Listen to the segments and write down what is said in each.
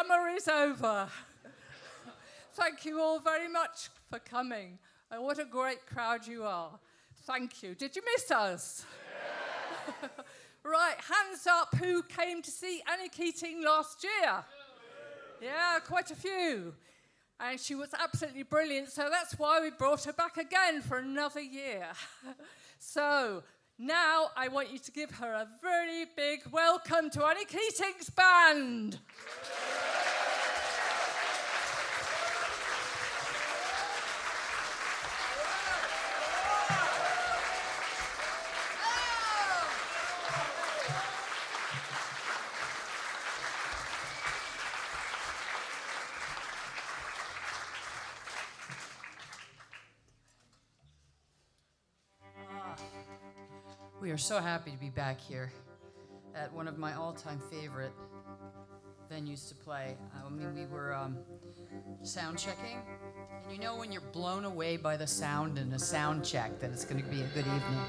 summer is over. Thank you all very much for coming. And what a great crowd you are. Thank you. Did you miss us? Yeah. Right, hands up who came to see Annie Keating last year. Yeah, quite a few. And she was absolutely brilliant, so that's why we brought her back again for another year. So now I want you to give her a very big welcome to Annie Keating's band. We are so happy to be back here at one of my all-time favorite venues to play. I mean, we were sound checking, and you know when you're blown away by the sound in a sound check that it's going to be a good evening.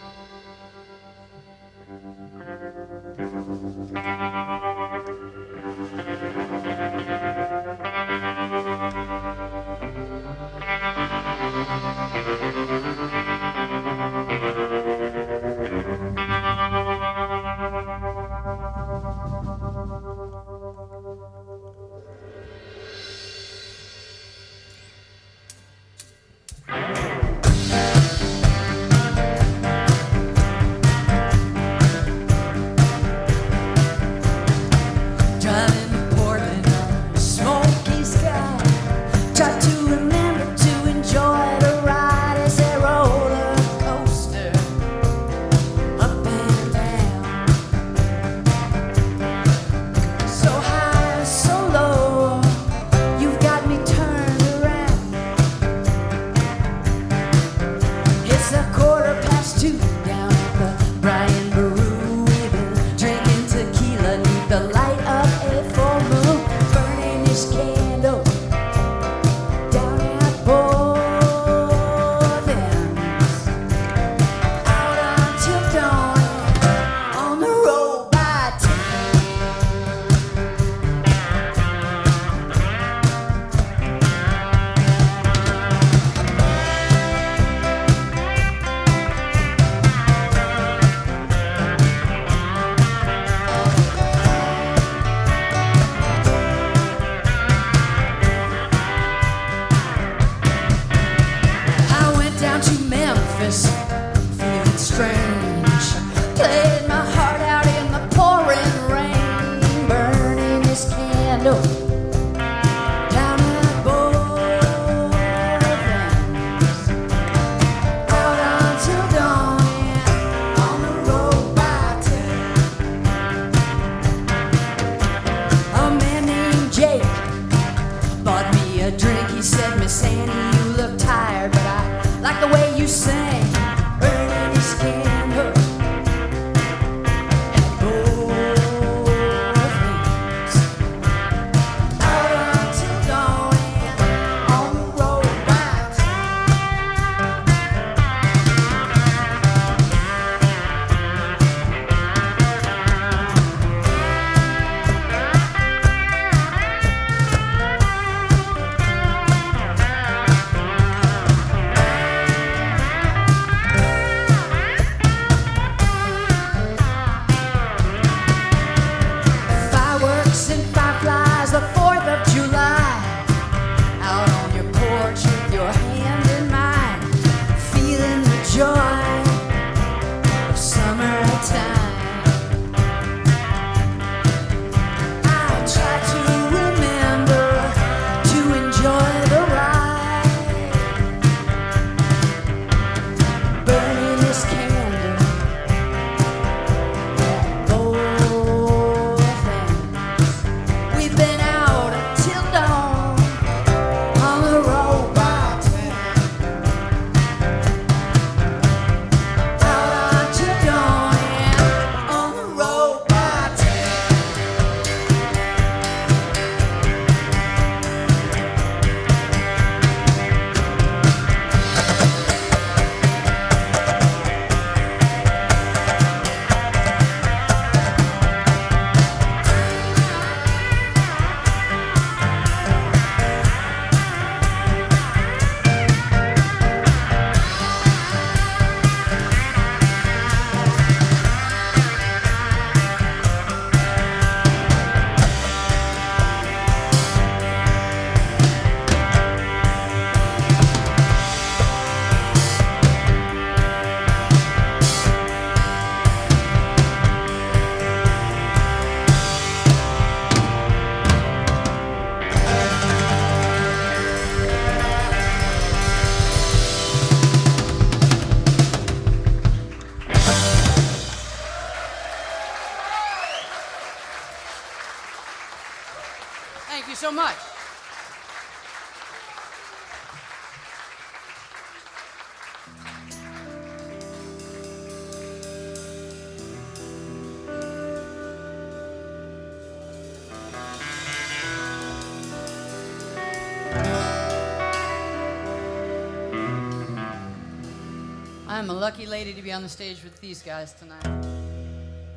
I'm a lucky lady to be on the stage with these guys tonight.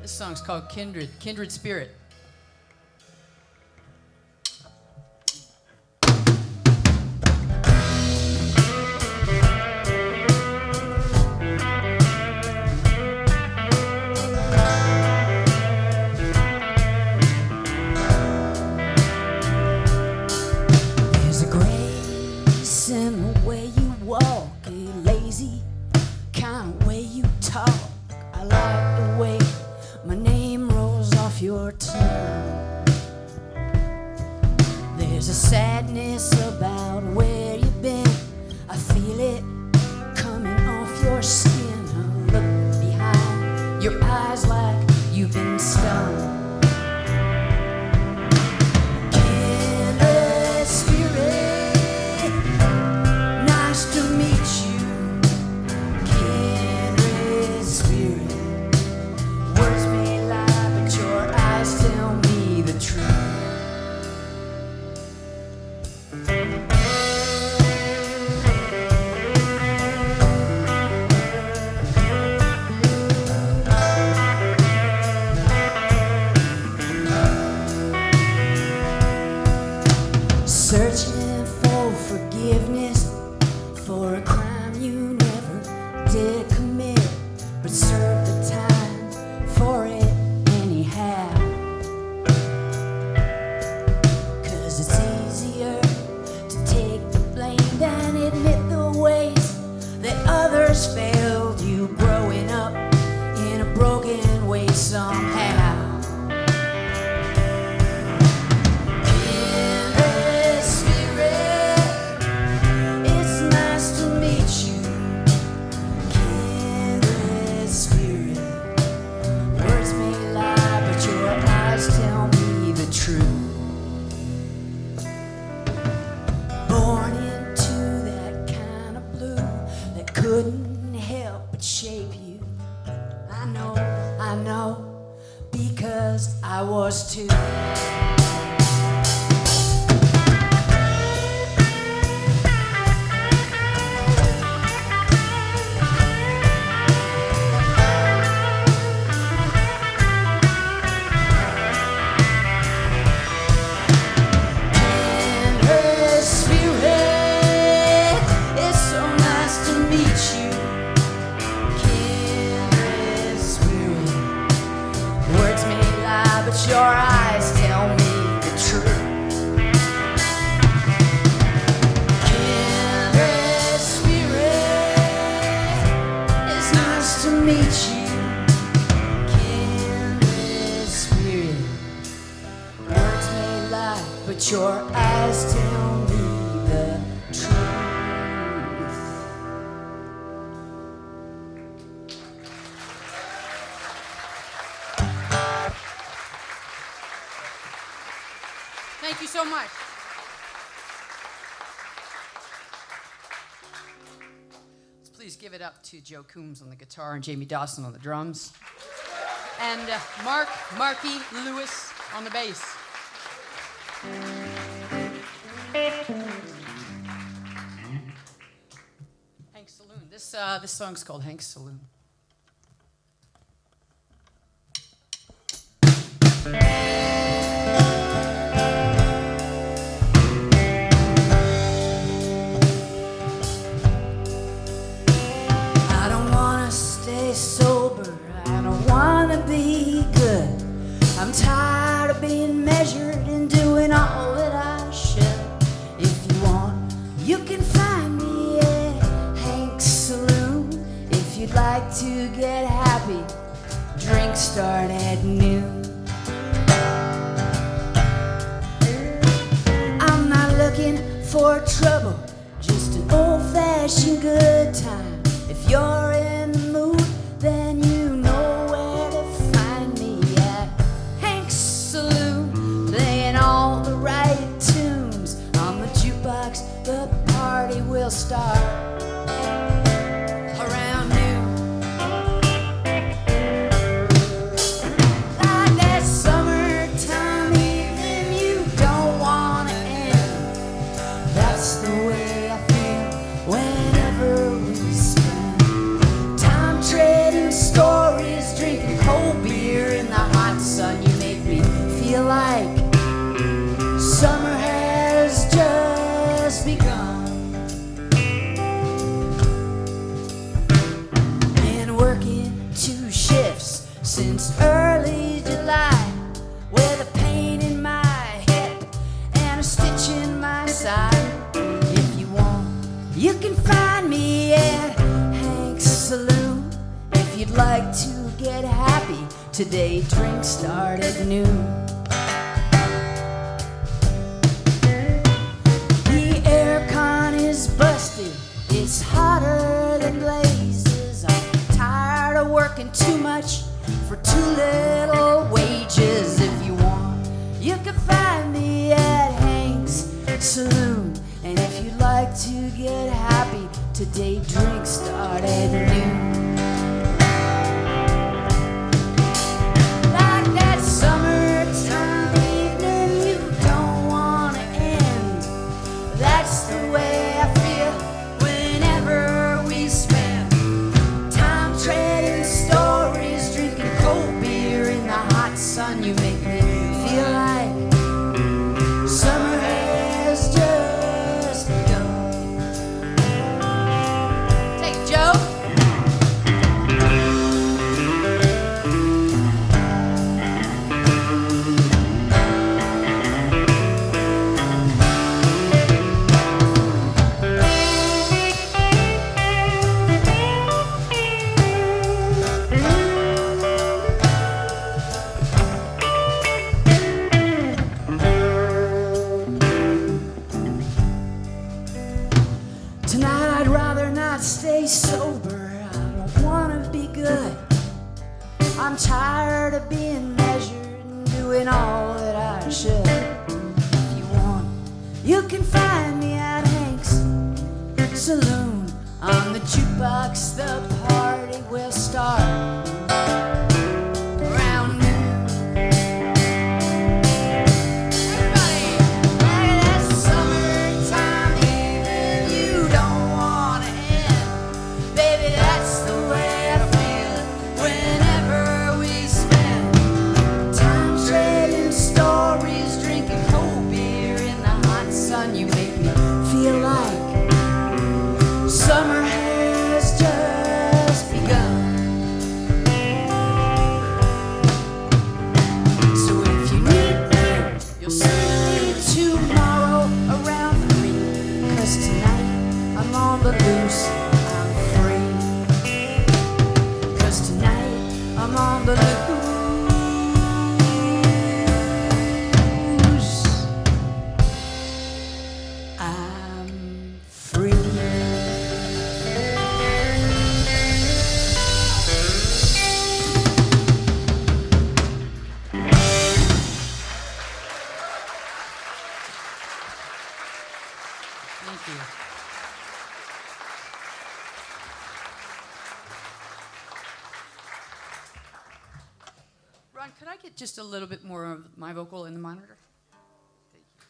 This song's called Kindred Spirit. Thank you so much. Let's please give it up to Joe Coombs on the guitar and Jamie Dawson on the drums. And Marky Lewis on the bass. Hank's Saloon. This song's called Hank's Saloon. I'm tired of being measured and doing all that I should. If you want, you can find me at Hank's Saloon. If you'd like to get happy, drinks start at noon. I'm not looking for trouble, just an old-fashioned good time. If you're in the mood, then you know where to find me at Hank's Saloon, playing all the right tunes on the jukebox. The party will start around noon. Like that summertime evening you don't want to end. That's the way I feel whenever we spend get happy. Today drinks start at noon. The aircon is busted, it's hotter than blazes. I'm tired of working too much for too little wages. If you want, you can find me at Hank's Saloon. And if you'd like to get happy, today drinks start at noon. Like that summertime evening you don't want to end. That's the way I feel whenever we spend time trading stories, drinking cold beer in the hot sun. You make me feel like summer has just begun. Take Joe. Tonight I'd rather not stay sober. I don't want to be good. I'm tired of being measured and doing all that I should. If you want, you can find me at Hank's Saloon. On the jukebox, the party will start around noon. Everybody, like that summertime evening you don't want to end. Baby, that's the way I feel whenever we spend time trading stories, drinking cold beer in the hot sun. You make me feel like summer has just begun. So if you need me, you'll see me tomorrow around 3. 'Cause tonight I'm on the loose, I'm free. 'Cause tonight I'm on the loose, I'm free. Thank you. Ron, could I get just a little bit more of my vocal in the monitor? Thank you.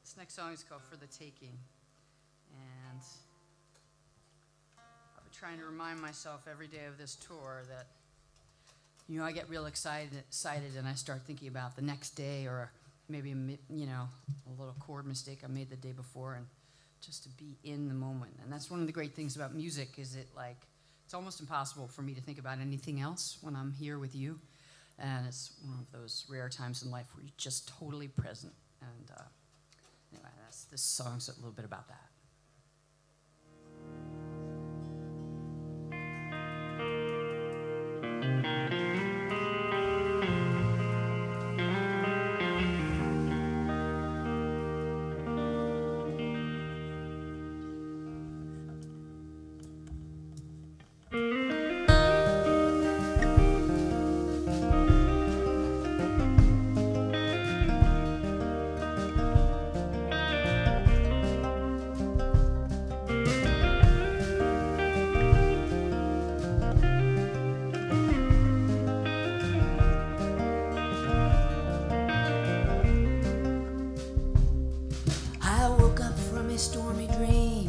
This next song is called For the Taking. And I've been trying to remind myself every day of this tour that, you know, I get real excited and I start thinking about the next day, or maybe a little chord mistake I made the day before, and just to be in the moment. And that's one of the great things about music, is it's almost impossible for me to think about anything else when I'm here with you. And it's one of those rare times in life where you're just totally present. And anyway, this song's a little bit about that. Stormy dream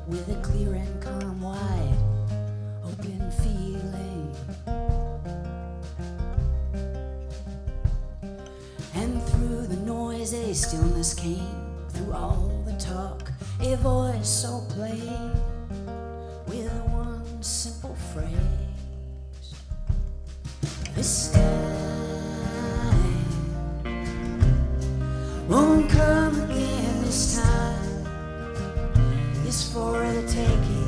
with a clear and calm, wide open feeling. And through the noise a stillness came, through all the talk a voice so plain, with one simple phrase: this time won't come again. This time is for the taking.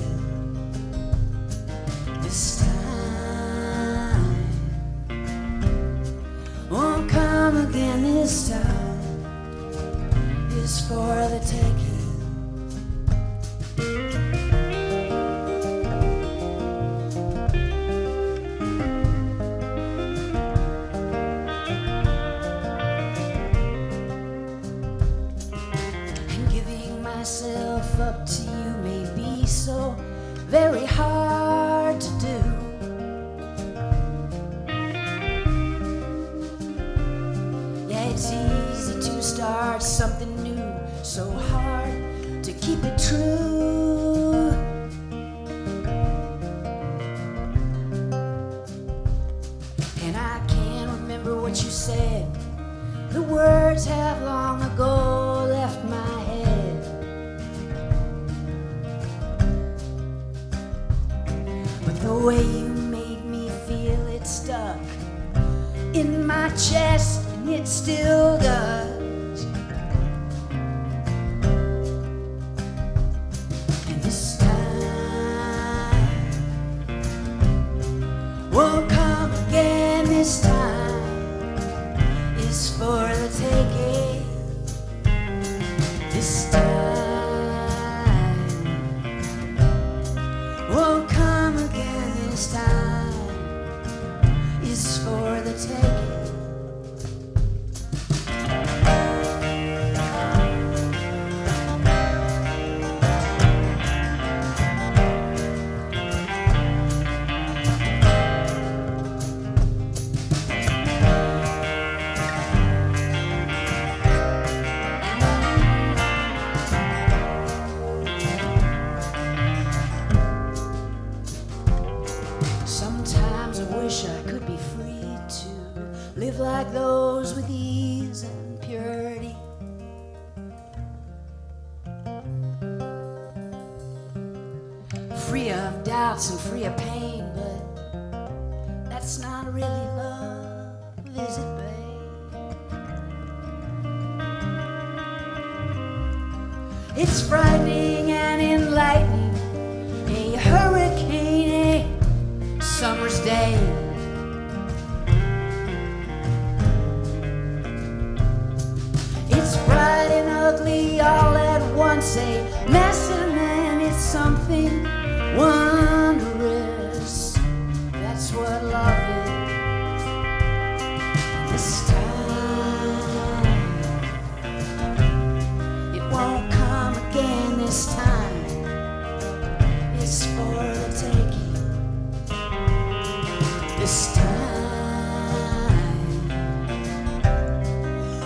myself up to you may be so very hard to do. Yeah, it's easy to start something new, so hard to keep it true. And I can't remember what you said. The words have long ago left my head. But the way you made me feel, it stuck in my chest, and it still does. And this time won't come again. This time is for the taking. This time won't come again. This time is for the taking. Sometimes I wish I could be free to live like those with ease and purity. Free of doubts and free of pain, but that's not really love, is it, babe? It's frightening and enlightening, a hurricane, a summer's day. It's bright and ugly all at once, a mess and a man, it's something wondrous. That's what love is. This time it won't come again. This time it's for the taking. This time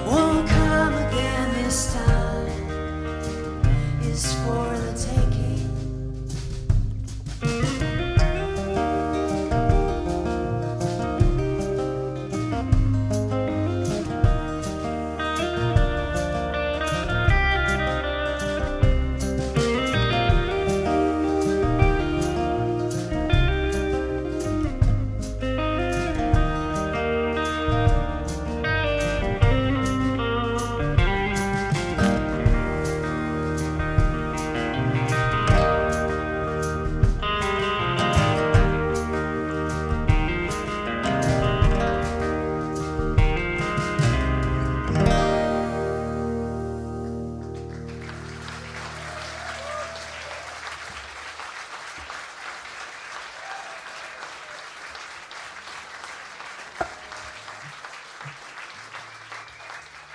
won't come again. This time is for the taking.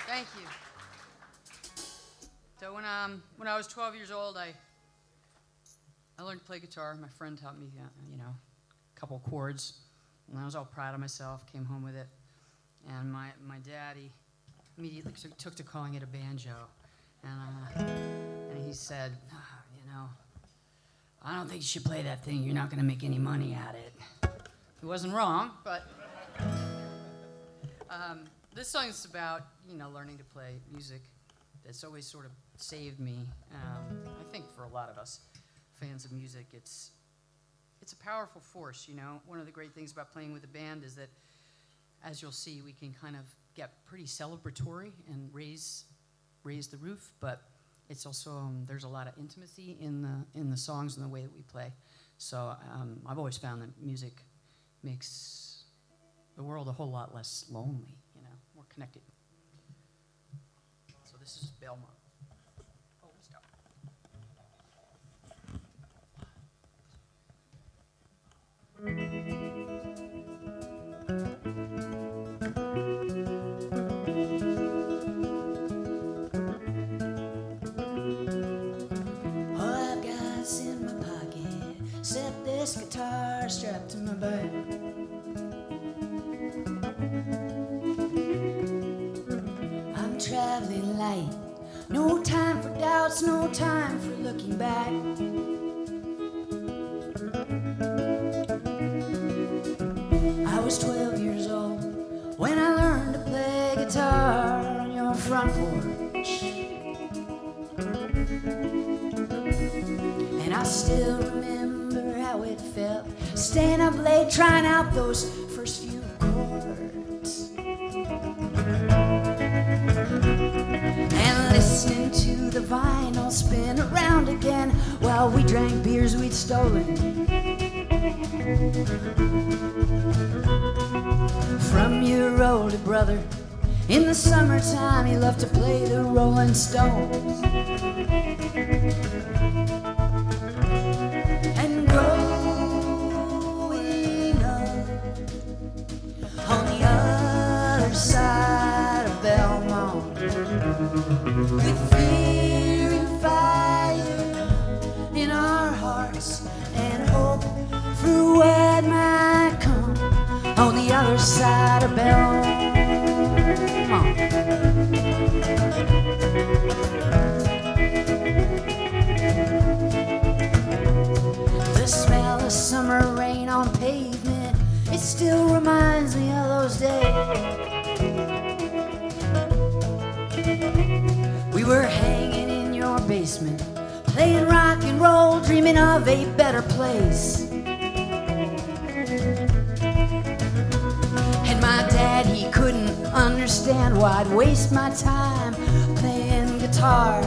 Thank you. So when I was 12 years old, I learned to play guitar. My friend taught me, a couple chords, and I was all proud of myself. Came home with it, and my daddy immediately took to calling it a banjo, and he said, I don't think you should play that thing. You're not going to make any money at it. He wasn't wrong, but this song is about learning to play music. That's always sort of saved me. I think for a lot of us fans of music, it's a powerful force. One of the great things about playing with a band is that, as you'll see, we can kind of get pretty celebratory and raise the roof, but it's also there's a lot of intimacy in the songs and the way that we play. So I've always found that music makes the world a whole lot less lonely, more connected. So this is Belmont. Oh, stop. this guitar strapped to my back. I'm traveling light, no time for doubts, no time for looking back. I was 12 years old when I learned to play guitar on your front porch. And I still remember how it felt, staying up late trying out those first few chords. And listening to the vinyl spin around again while we drank beers we'd stolen from your older brother. In the summertime he loved to play the Rolling Stones. And growing up on the other side of Belmont, with fear and fire in our hearts and hope for what might come on the other side of Belmont. The smell of summer rain on pavement, it still reminds me of those days. We were hanging in your basement, playing rock and roll, dreaming of a better place. And my dad, he couldn't understand why I'd waste my time playing guitar.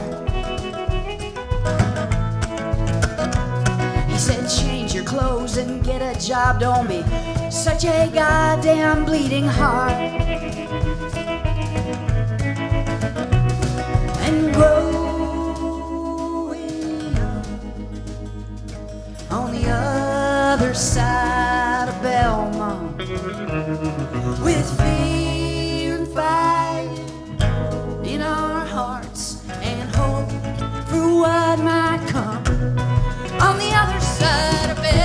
He said, change your clothes and get a job, don't be such a goddamn bleeding heart. And growing up on the other side of Belmont, with fear and fire in our hearts and hope for what might come on the other side of Belmont.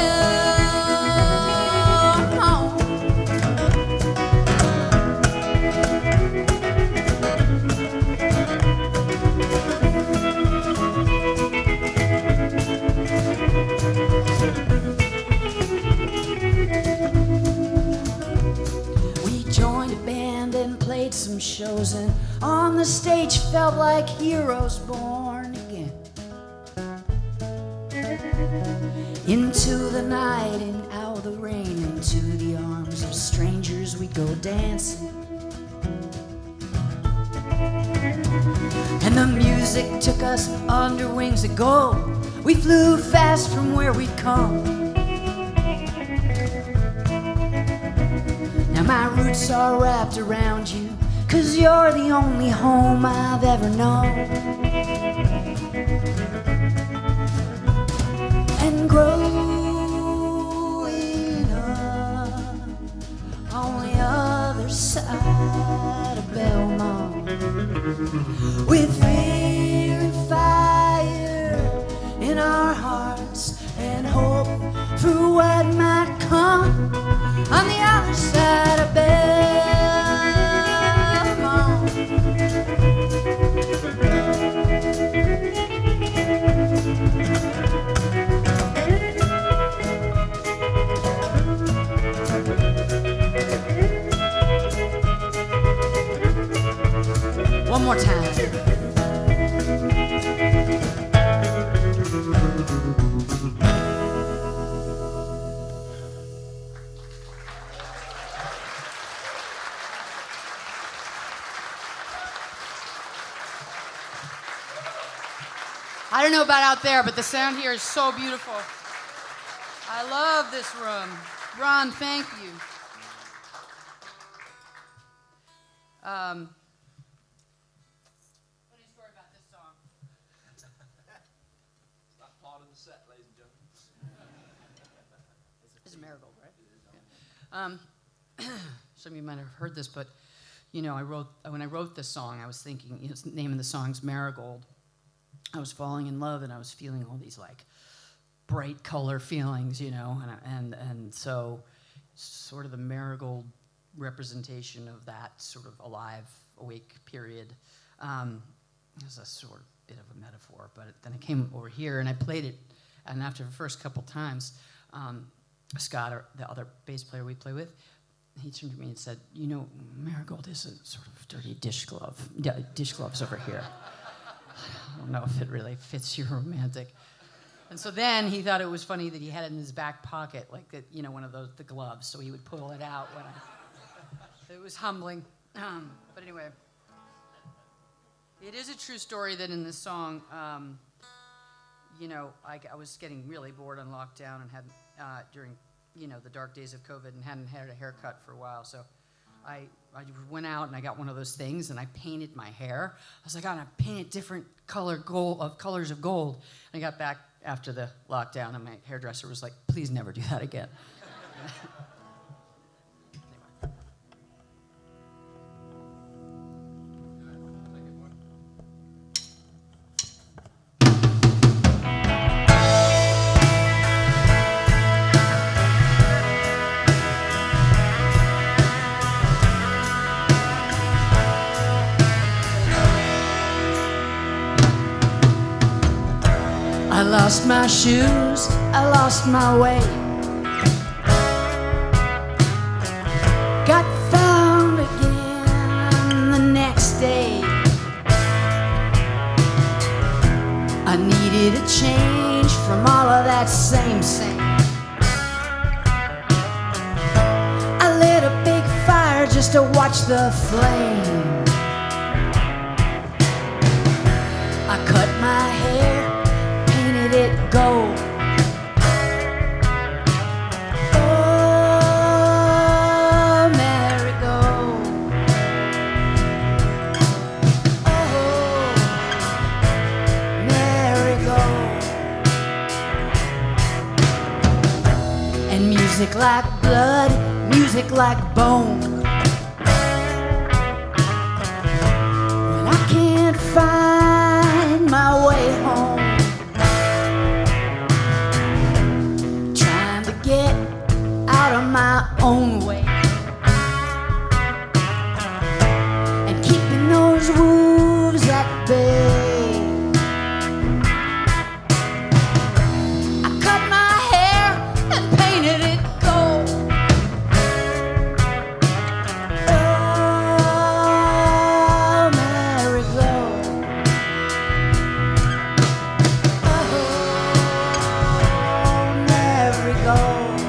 Some shows, and on the stage felt like heroes born again. Into the night and out of the rain, into the arms of strangers we'd go dancing. And the music took us under wings of gold. We flew fast from where we'd come. Now my roots are wrapped around you, 'cause you're the only home I've ever known. And growing up on the other side of Belmont, with fear and fire in our hearts and hope for what might come on the other side of Belmont. One more time. I don't know about out there, but the sound here is so beautiful. I love this room. Ron, thank you. Funny story about this song. It's not part of the set, ladies and gentlemen. It's a marigold, right? Yeah. Some of you might have heard this, but you know, when I wrote this song, I was thinking, you know, the name of the song's Marigold. I was falling in love, and I was feeling all these like bright color feelings, you know, and so sort of the marigold representation of that sort of alive, awake period is a sort of bit of a metaphor. But then I came over here and I played it, and after the first couple times, Scott, or the other bass player we play with, he turned to me and said, you know, marigold is a sort of dirty dish glove. Yeah, dish gloves over here. I don't know if it really fits your romantic. And so then he thought it was funny that he had it in his back pocket, like that, you know, one of those, the gloves, so he would pull it out when it was humbling. But anyway, it is a true story that in this song, you know, I was getting really bored on lockdown and had, during, you know, the dark days of COVID, and hadn't had a haircut for a while, so I went out and I got one of those things and I painted my hair. I was like, I'm gonna paint it different colors of gold. And I got back after the lockdown and my hairdresser was like, please never do that again. I lost my shoes, I lost my way. Got found again the next day. I needed a change from all of that same. I lit a big fire just to watch the flame. I cut my hair, it go. Oh, marigold. Oh, marigold. And music like blood, music like bone. When I can't find my way home, my own way, and keeping those wolves at bay. I cut my hair and painted it gold. Oh, marigold. Oh, marigold.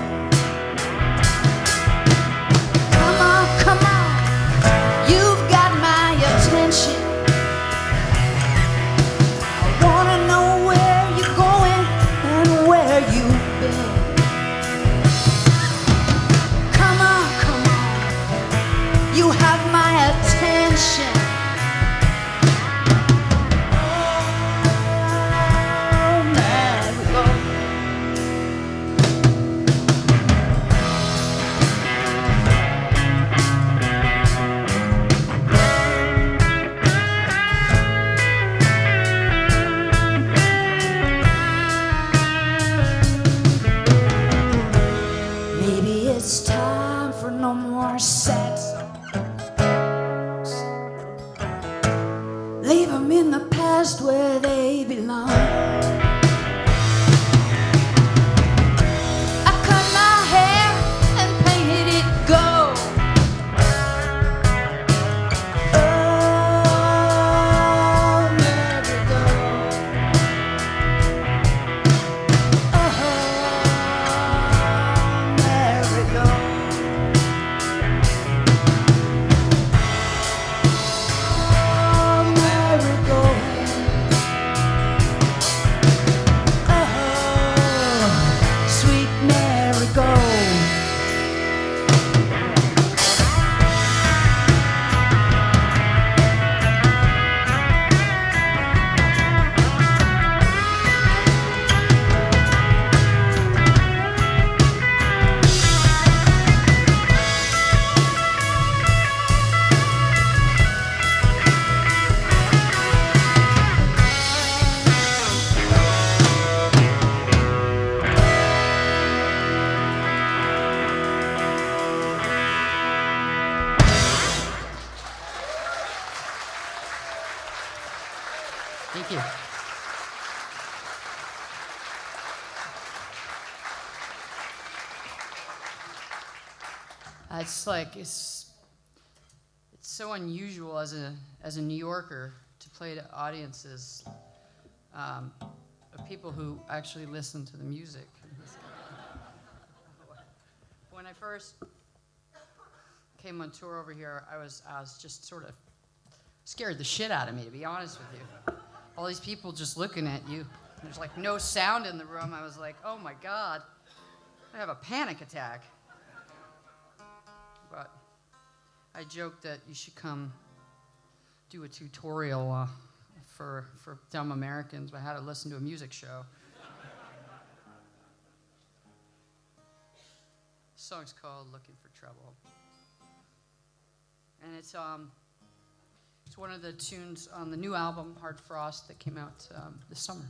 It's so unusual as a New Yorker to play to audiences of people who actually listen to the music. When I first came on tour over here, I was just sort of scared the shit out of me, to be honest with you. All these people just looking at you. There's like no sound in the room. I was like, oh my God, I have a panic attack. But I joked that you should come do a tutorial for dumb Americans about how to listen to a music show. The song's called Looking for Trouble. And it's one of the tunes on the new album, Hard Frost, that came out this summer.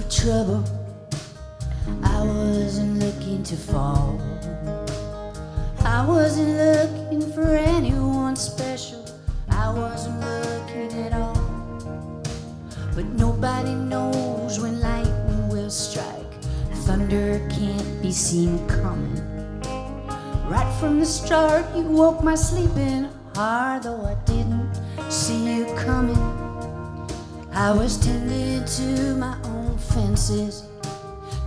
Trouble. I wasn't looking to fall. I wasn't looking for anyone special. I wasn't looking at all. But nobody knows when lightning will strike. Thunder can't be seen coming. Right from the start, you woke my sleeping heart, though I didn't see you coming. I was tending to my own fences,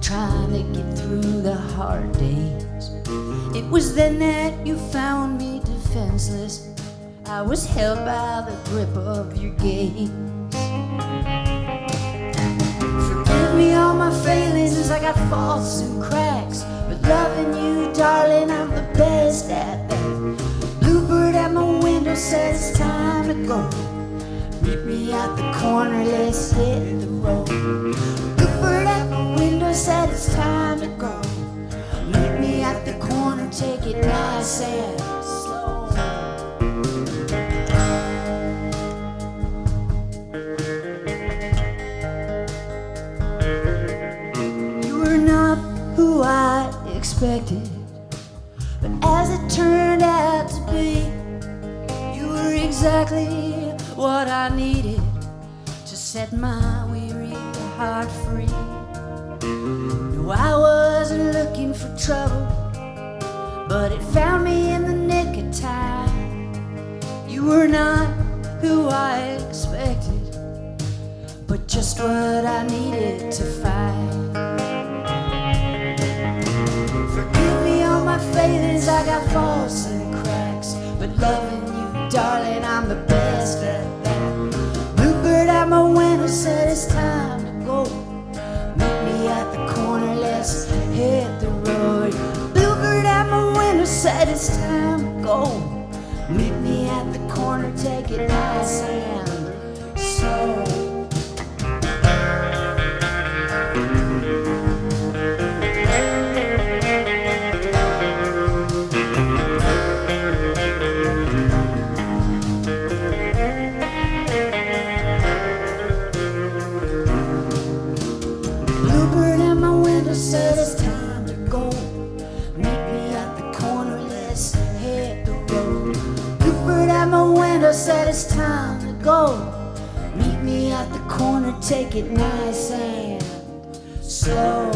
trying to get through the hard days. It was then that you found me defenseless. I was held by the grip of your gaze. Forgive me all my failings, I got faults and cracks, but loving you, darling, I'm the best at that. Bluebird at my window says it's time to go. Meet me at the corner, let's hit the road. Bluebird at my window said it's time to go. Meet me at the corner, take it nice and slow. You were not who I expected, but as it turned out to be, you were exactly what I needed to set my weary heart free. No, I wasn't looking for trouble, but it found me in the nick of time. You were not who I expected, but just what I needed to find. Forgive me all my failings, I got faults and cracks, but loving you, darling, I'm the best at that. Bluebird at my window said it's time to go. Meet me at the corner, let's hit the road. Bluebird at my window said it's time to go. Meet me at the corner, take it nice and slow. Said it's time to go. Meet me at the corner, let's hit the road. Bluebird at my window said it's time to go. Meet me at the corner, take it nice and slow.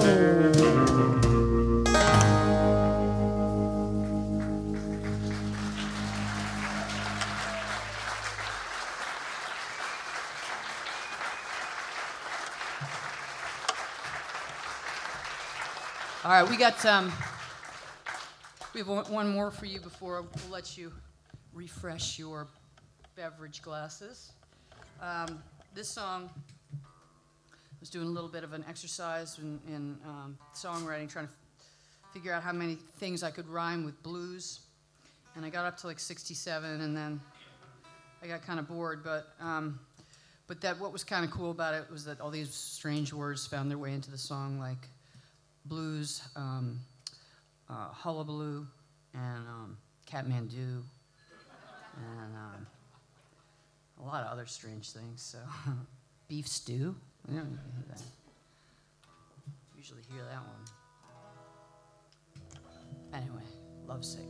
All right, we have one more for you before we'll let you refresh your beverage glasses. This song, I was doing a little bit of an exercise in songwriting, trying to figure out how many things I could rhyme with blues, and I got up to like 67, and then I got kind of bored, but that what was kind of cool about it was that all these strange words found their way into the song, like blues, hullabaloo, and Kathmandu, and a lot of other strange things. So, beef stew. We don't even hear that. Usually hear that one. Anyway, lovesick.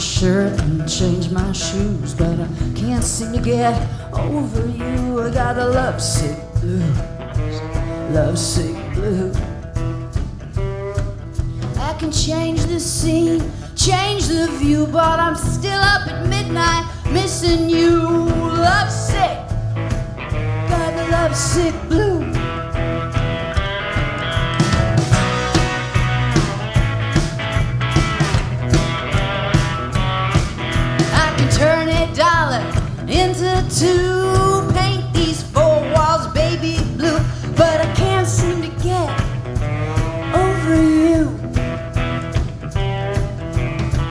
Shirt and change my shoes, but I can't seem to get over you. I got a lovesick blues, lovesick blue. I can change the scene, change the view, but I'm still up at midnight missing you. Lovesick, got the lovesick blue. Turn $1 into two, paint these four walls baby blue, but I can't seem to get over you.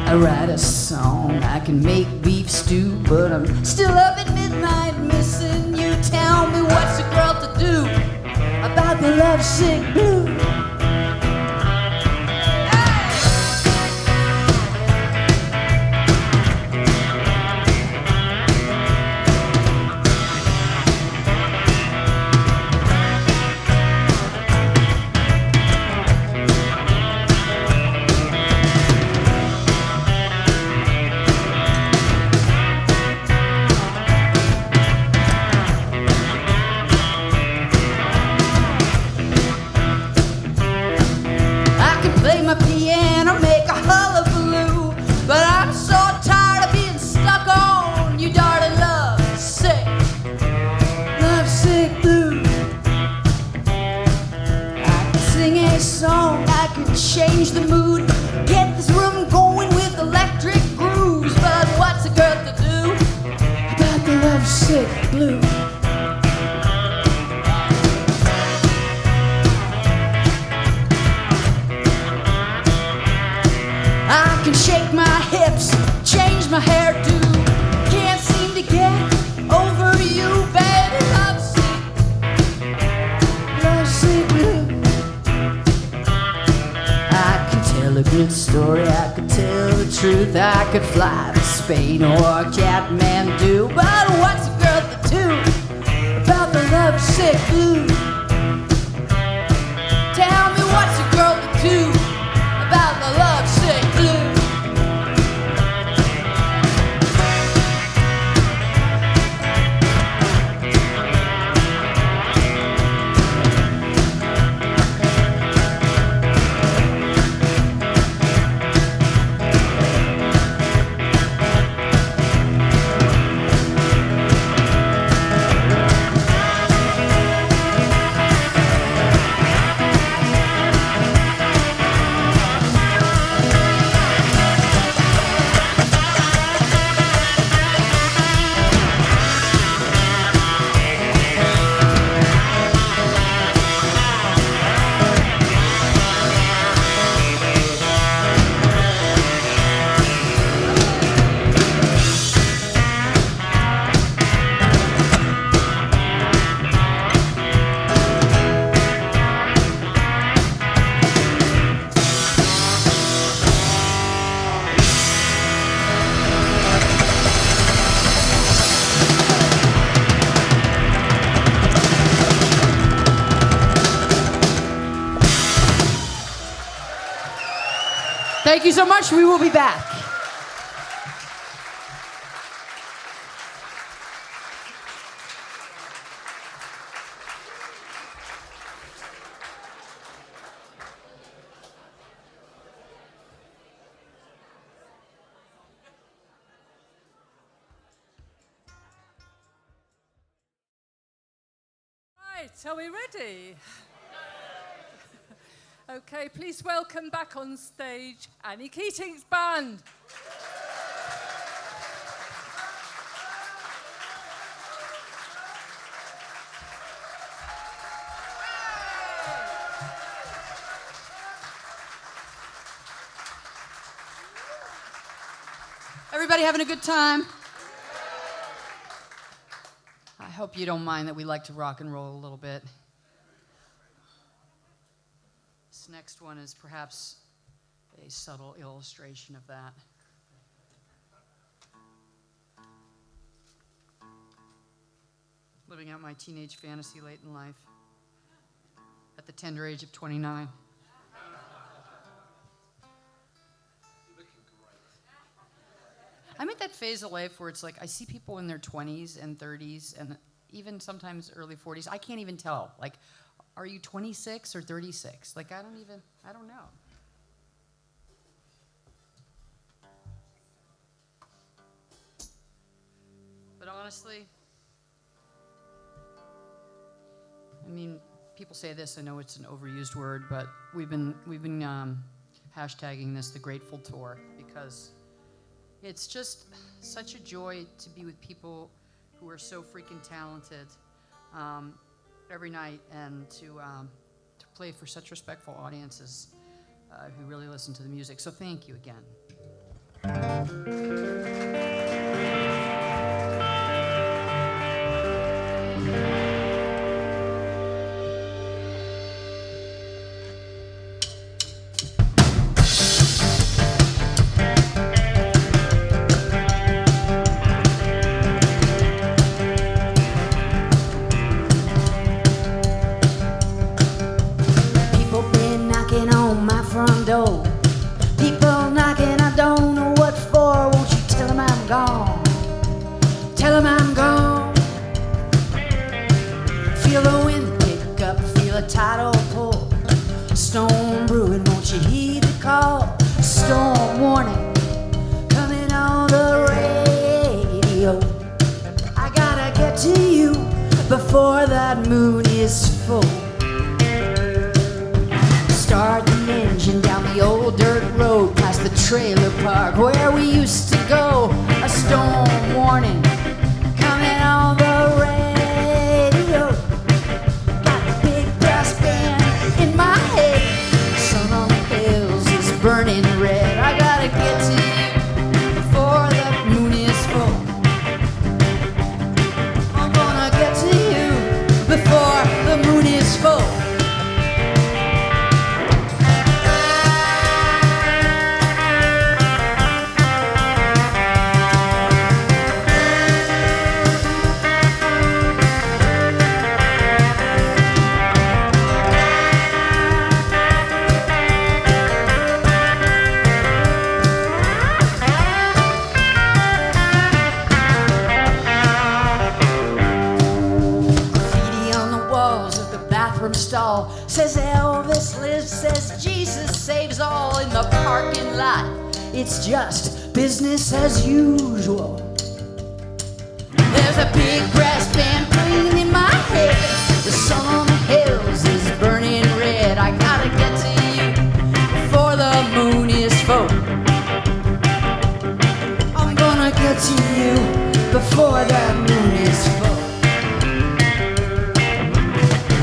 I write a song, I can make beef stew, but I'm still up at midnight missing you. Tell me what's a girl to do about the lovesick blue. Change the mood, get this room going with electric grooves. But what's a girl to do about the lovesick blue? I can shake my hips, change my hairdo, can't seem to get over you, baby. Lovesick blue. A good story, I could tell the truth, I could fly to Spain or Kathmandu. But what's a girl to do about the lovesick blue? Tell me what's a girl to do about the lovesick blue? Thank you so much. We will be back. Right, are we ready? Okay, please welcome back on stage Annie Keating's band. Everybody having a good time? I hope you don't mind that we like to rock and roll a little bit. This next one is perhaps a subtle illustration of that. Living out my teenage fantasy late in life at the tender age of 29. I'm at that phase of life where it's like I see people in their 20s and 30s and even sometimes early 40s. I can't even tell. Like, are you 26 or 36? Like, I don't know. But honestly, I mean, people say this. I know it's an overused word, but we've been hashtagging this the Grateful Tour because it's just such a joy to be with people who are so freaking talented every night and to play for such respectful audiences who really listen to the music. So thank you again. People knocking, I don't know what for. Won't you tell them I'm gone? Tell them I'm gone. Feel the wind pick up, feel a tidal pull. Storm brewing, won't you heed the call? Storm warning, coming on the radio. I gotta get to you before that moon is full. Start the engine down the old dirt road past the trailer park where we used to go. A storm warning coming on the radio. Got a big brass band in my head. Sun on the hills is burning red. I gotta get to you before the moon is full. I'm gonna get to you before the moon is full. Stall says Elvis lives, says Jesus saves all in the parking lot. It's just business as usual. There's a big brass band playing in my head. The sun on the hills is burning red. I gotta get to you before the moon is full. I'm gonna get to you before the moon is full.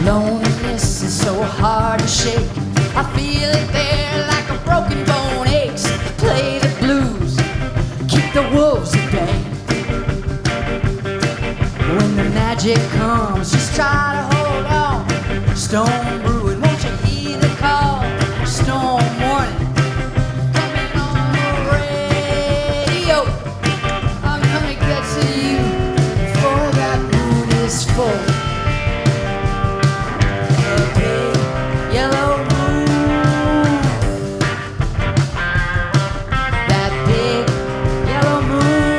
Loneliness is so hard to shake. I feel it there like a broken bone aches. Play the blues, keep the wolves at bay. When the magic comes, just try to hold on. Storm brewing, won't you heed the call? Storm warning, coming on the radio. I'm gonna get to you before that moon is full. Yellow moon, that big yellow moon.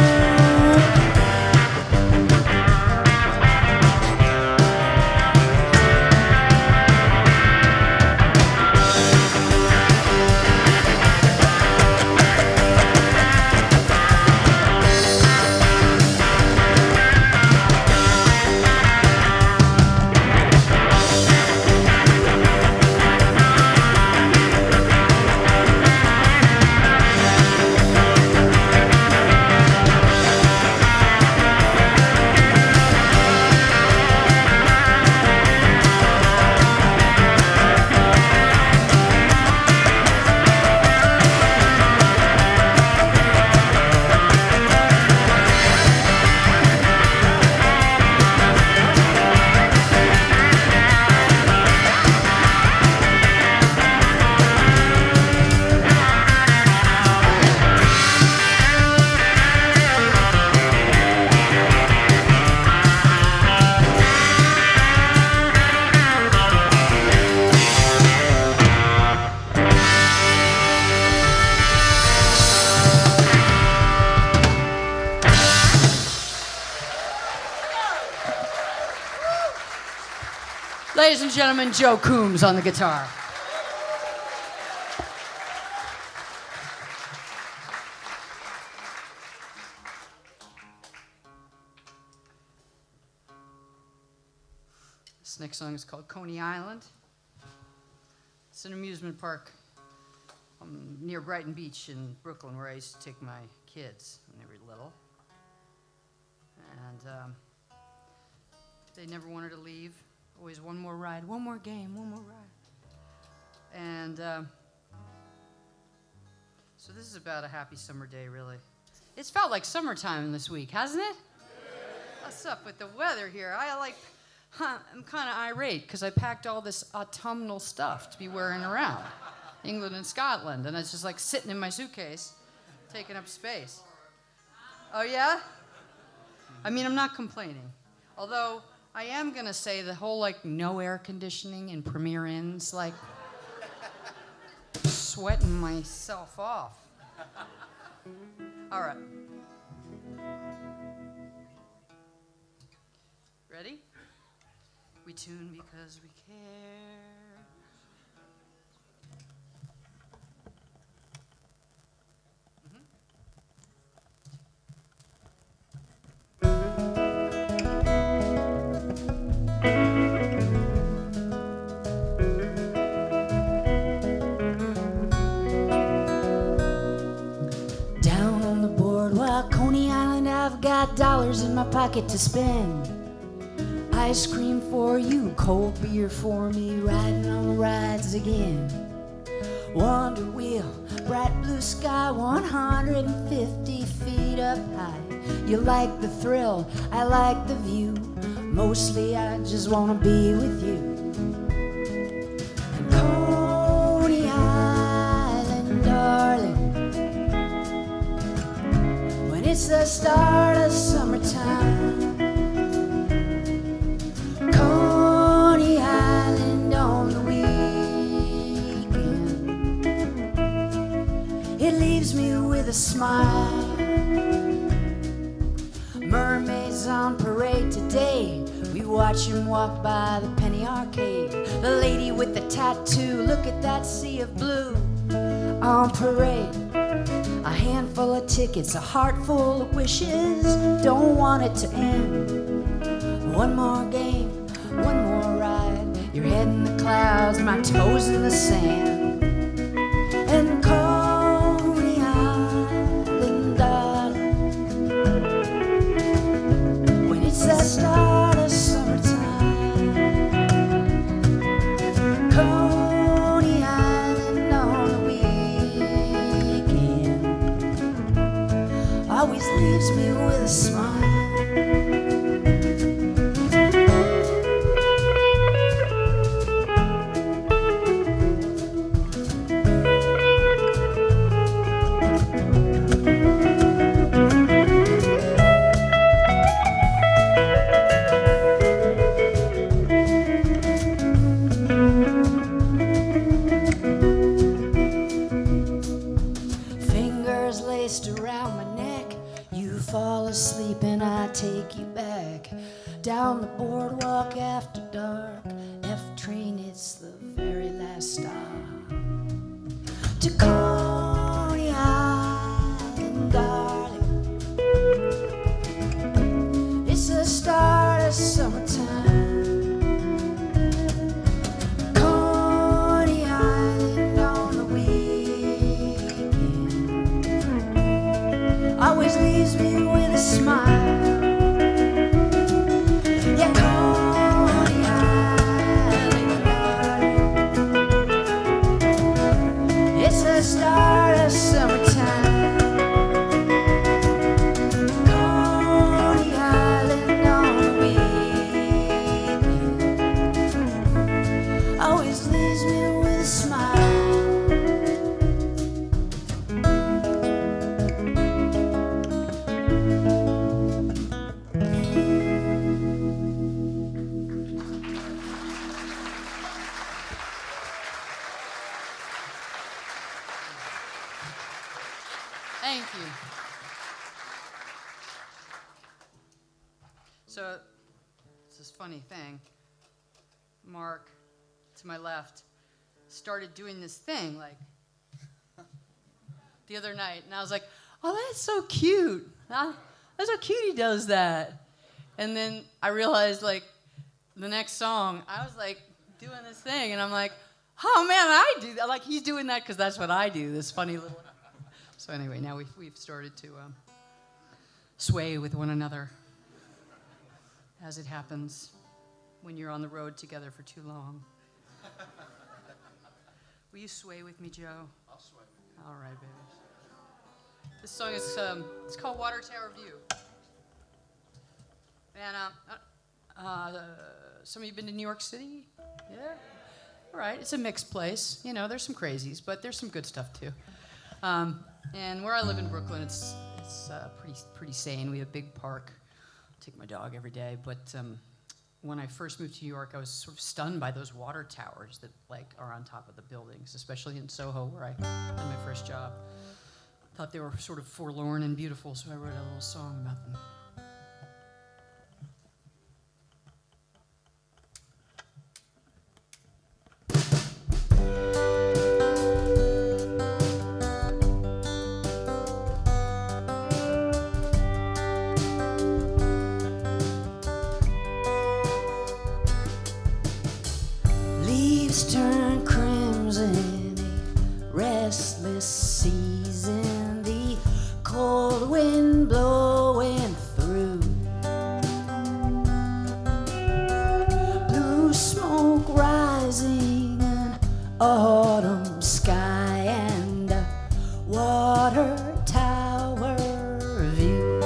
Ladies and gentlemen, Joe Coombs on the guitar. This next song is called Coney Island. It's an amusement park near Brighton Beach in Brooklyn, where I used to take my kids when they were little. And they never wanted to leave. Always one more ride, one more game, one more ride. And so this is about a happy summer day, really. It's felt like summertime this week, hasn't it? What's up with the weather here? I'm kind of irate because I packed all this autumnal stuff to be wearing around England and Scotland, and it's just like sitting in my suitcase, taking up space. Oh, yeah? I mean, I'm not complaining. Although, I am going to say the whole, like, no air conditioning in Premier Inn's, like, sweating myself off. All right. Ready? We tune because we care. Down on the boardwalk, Coney Island, I've got dollars in my pocket to spend. Ice cream for you, cold beer for me, riding on the rides again. Wonder wheel, bright blue sky, 150 feet up high. You like the thrill, I like the view. Mostly I just wanna be with you. And Coney Island, darling, when it's the start of summertime. Coney Island on the weekend, it leaves me with a smile. Mermaids on parade today, we watch them walk by the penny arcade. The lady with the tattoo, look at that sea of blue on parade. A handful of tickets, a heart full of wishes, don't want it to end. One more game, one more ride, your head in the clouds, my toes in the sand. And Coney Island, darling, when it's the start of summertime. Coney Island on the weekend always leaves me with a smile. Fingers laced around my neck, you fall asleep and I take you back down the boardwalk after dark. F train, it's the very last stop to Coney Island, darling. It's the start of summertime. Coney Island on the weekend always leaves me with a smile. Yeah, Coney Island, darling, it's the start of summertime. Coney Island on the weekend always leaves me with a smile. Thank you. So, it's this funny thing. Mark, to my left, started doing this thing, like, the other night. And I was like, oh, that's so cute. That's how cute he does that. And then I realized, like, the next song, I was, like, doing this thing. And I'm like, oh, man, I do that. Like, he's doing that because that's what I do, this funny little... So anyway, now we've started to sway with one another, as it happens when you're on the road together for too long. Will you sway with me, Joe? I'll sway with you. All right, baby. This song is it's called Water Tower View. And some of you been to New York City? Yeah. All right. It's a mixed place. You know, there's some crazies, but there's some good stuff too. And where I live in Brooklyn, it's pretty sane. We have a big park. I take my dog every day, but when I first moved to New York, I was sort of stunned by those water towers that like are on top of the buildings, especially in Soho, where I had my first job. Thought they were sort of forlorn and beautiful, so I wrote a little song about them. Leaves turn crimson, a restless season, the cold wind blowing through, blue smoke rising, an autumn sky, and a water tower view.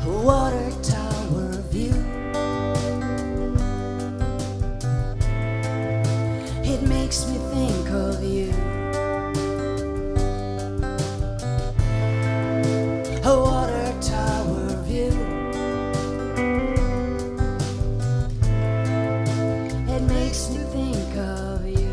A water tower view. It makes me think of you. A water tower view. It makes me think of you.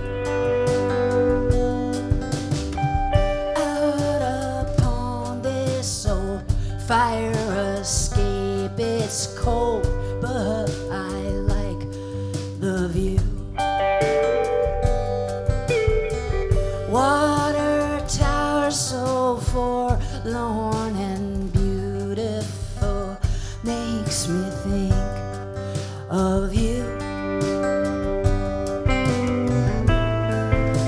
Out upon this old fire escape, it's cold, but I like the view. Water tower so forlorn and beautiful makes me think of you.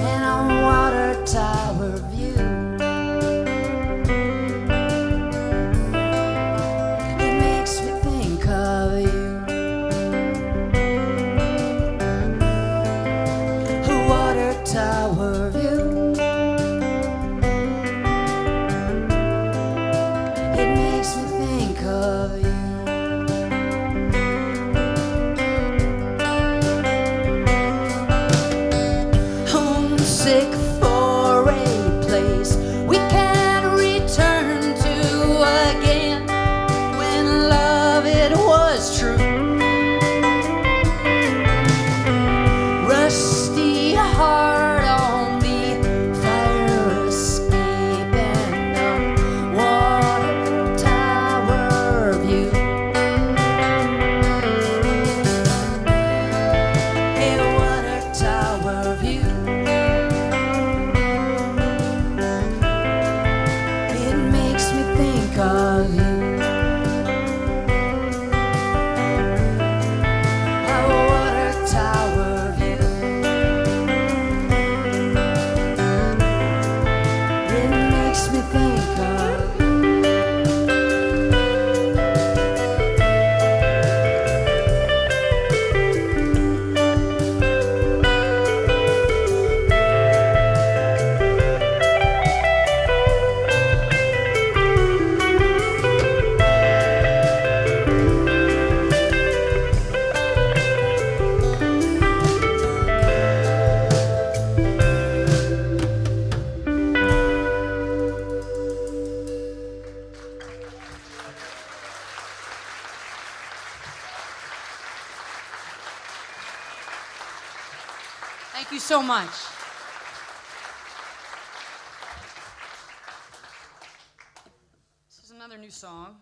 And a water tower view. It makes me think of you. A water tower view. It makes me think of you. Homesick for a place we can return to again, when love it was true. Rusty heart on the fire escape, and a water tower view. A water tower view. It makes me think of you. A water tower view. It makes me think of you. Thank you so much. This is another new song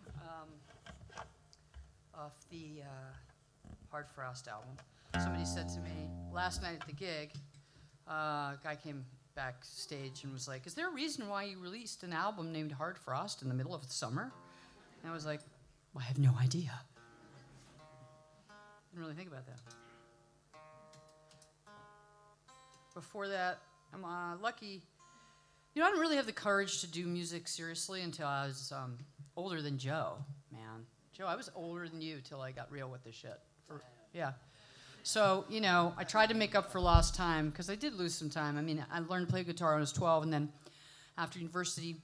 off the Hard Frost album. Somebody said to me last night at the gig, a guy came backstage and was like, "Is there a reason why you released an album named Hard Frost in the middle of the summer?" And I was like, well, I have no idea. Didn't really think about that. Before that, I'm lucky. You know, I didn't really have the courage to do music seriously until I was older than Joe, man. Joe, I was older than you till I got real with this shit. Yeah. So, you know, I tried to make up for lost time, because I did lose some time. I mean, I learned to play guitar when I was 12, and then after university,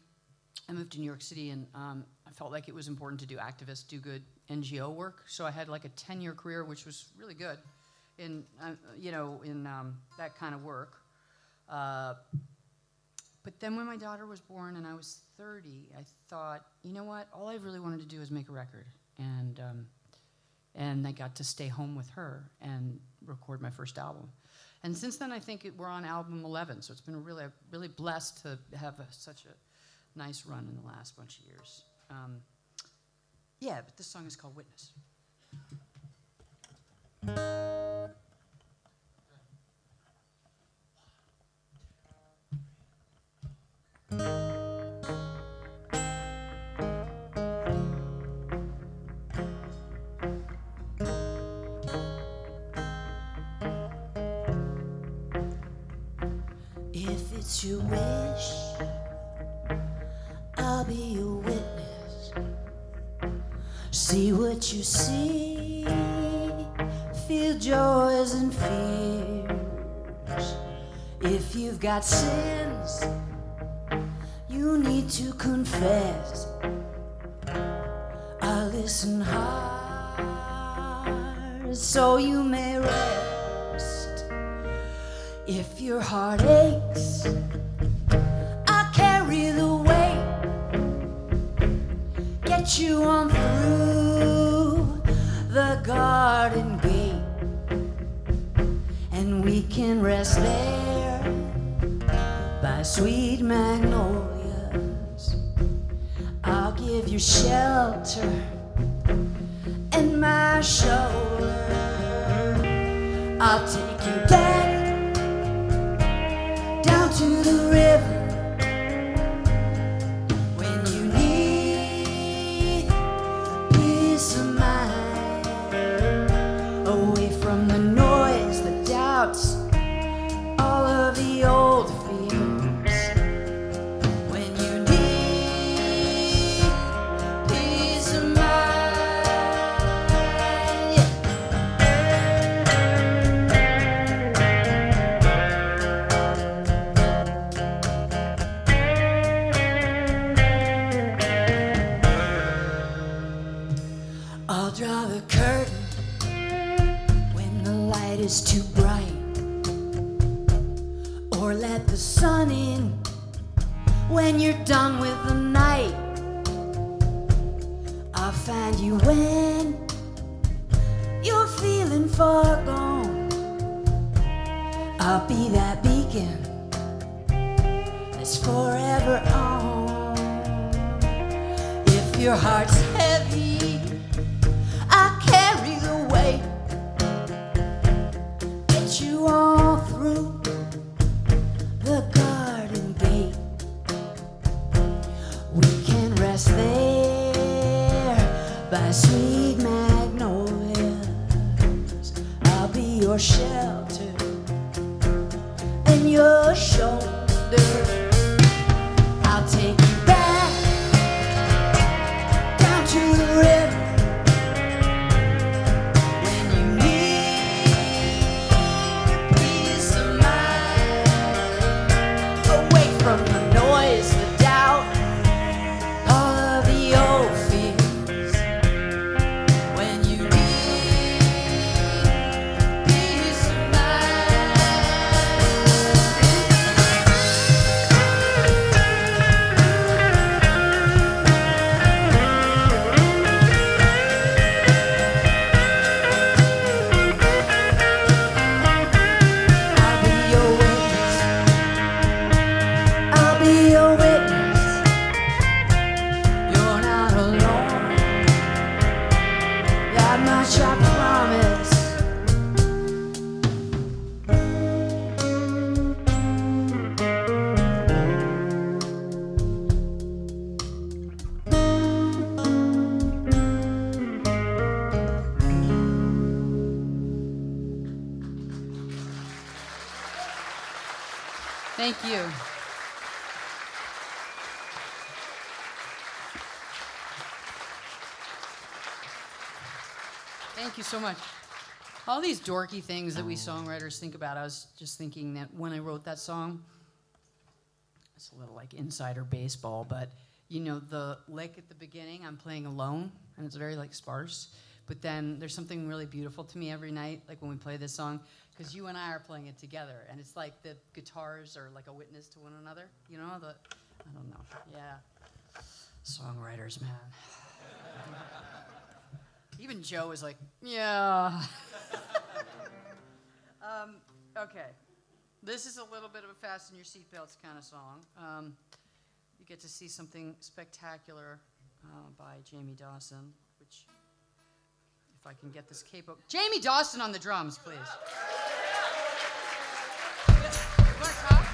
I moved to New York City, and I felt like it was important to do activist, do good NGO work. So I had like a 10-year career, which was really good in, you know, in that kind of work. But then when my daughter was born and I was 30, I thought, you know what? All I really wanted to do was make a record. And I got to stay home with her and record my first album. And since then, I think we're on album 11. So it's been really blessed to have such a nice run in the last bunch of years. Yeah, but this song is called Witness. If it's your wish, I'll be your witness. See what you see, feel joys and fears. If you've got sins you need to confess, I'll listen hard so you may rest. If your heart aches, I'll carry the weight, get you on through the garden gate, and we can rest there by sweet magnolias. I'll give you shelter and my shoulder. I'll take you back down to the river when you need peace of mind, away from the noise, the doubts, all of the old fears. When you need peace of mind, yeah. I'll draw the curtain when the light is too bright, or let the sun in when you're done with the night. I'll find you when you're feeling far gone. I'll be that beacon that's forever on. If your heart's heavy, I'll carry the weight, get you all through the garden gate. We can rest there by sweet magnolias. I'll be your shelter and your shoulder. I'll take you back down to the river when you need peace of mind, away from the noise, the doubt, all of the old fears. When you need peace of mind. much I promise. Thank you. Thank you so much. All these dorky things that we songwriters think about, I was just thinking that when I wrote that song, it's a little like insider baseball, but you know, the lick at the beginning, I'm playing alone, and it's very like sparse, but then there's something really beautiful to me every night, like when we play this song, because you and I are playing it together, and it's like the guitars are like a witness to one another, you know, I don't know, yeah. Songwriters, man. Even Joe is like, yeah. Okay. This is a little bit of a fasten your seatbelts kind of song. You get to see something spectacular by Jamie Dawson, which, if I can get this capo. Jamie Dawson on the drums, please. You want to talk?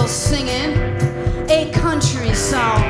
Singing a country song.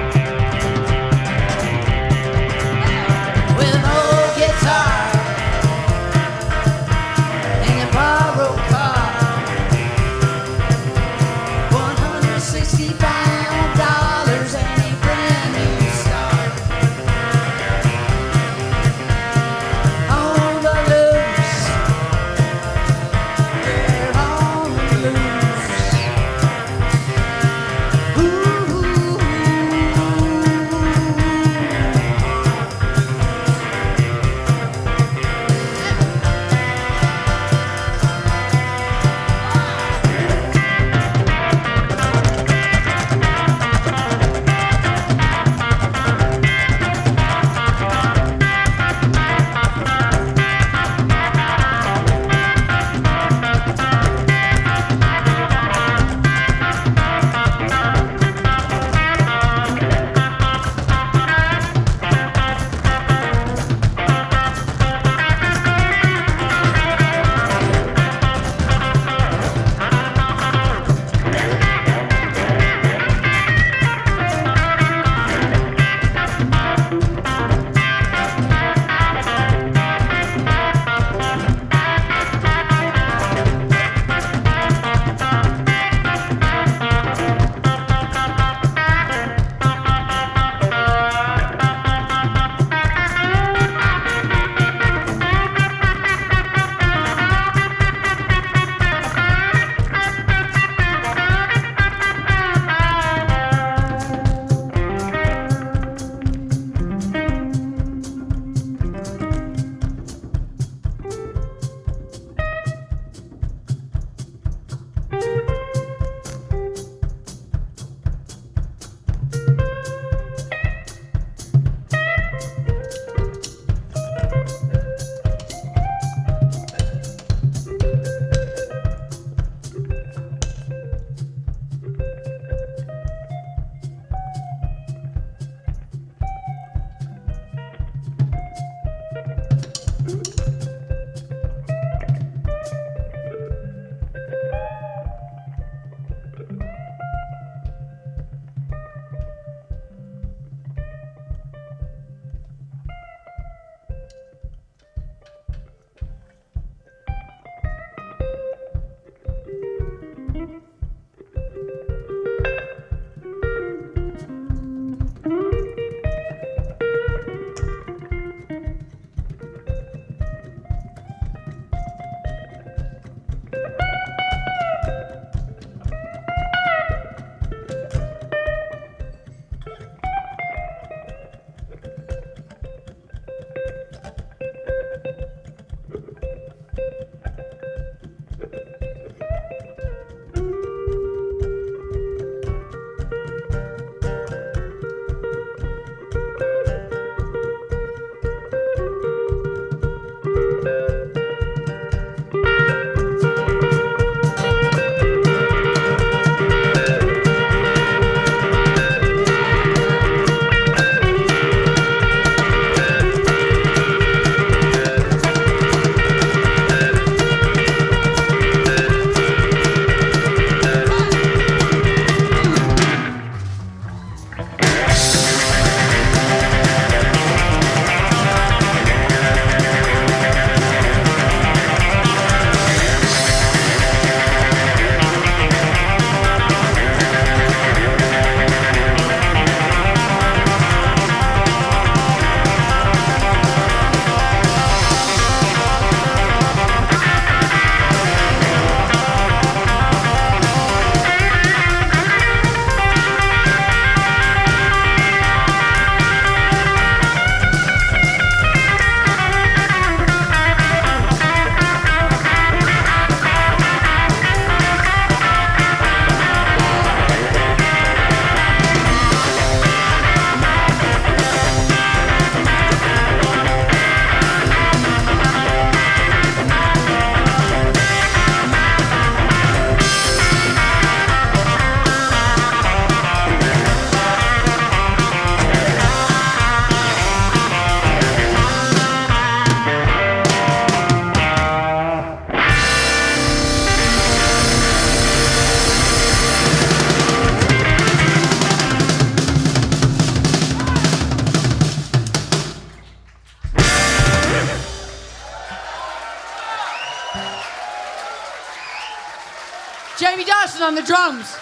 Dawson on the drums.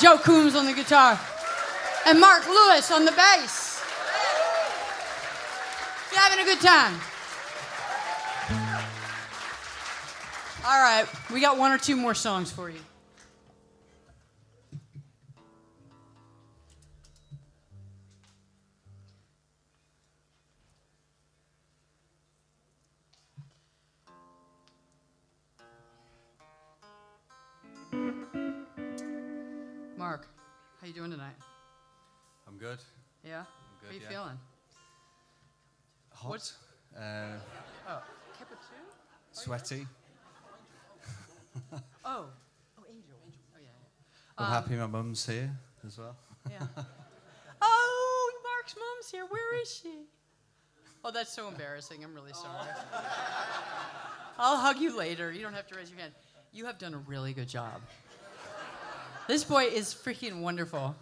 Joe Coombs on the guitar. And Mark Lewis on the bass. You having a good time? All right, we got one or two more songs for you. Mark, how you doing tonight? I'm good. Yeah? I'm good, How you yeah. feeling? Hot. What's- Oh, cappuccino? Sweaty. Oh, Angel. Oh, yeah. I'm happy my mum's here as well. Yeah. Oh, Mark's mom's here. Where is she? Oh, that's so embarrassing. I'm really sorry. I'll hug you later. You don't have to raise your hand. You have done a really good job. This boy is freaking wonderful.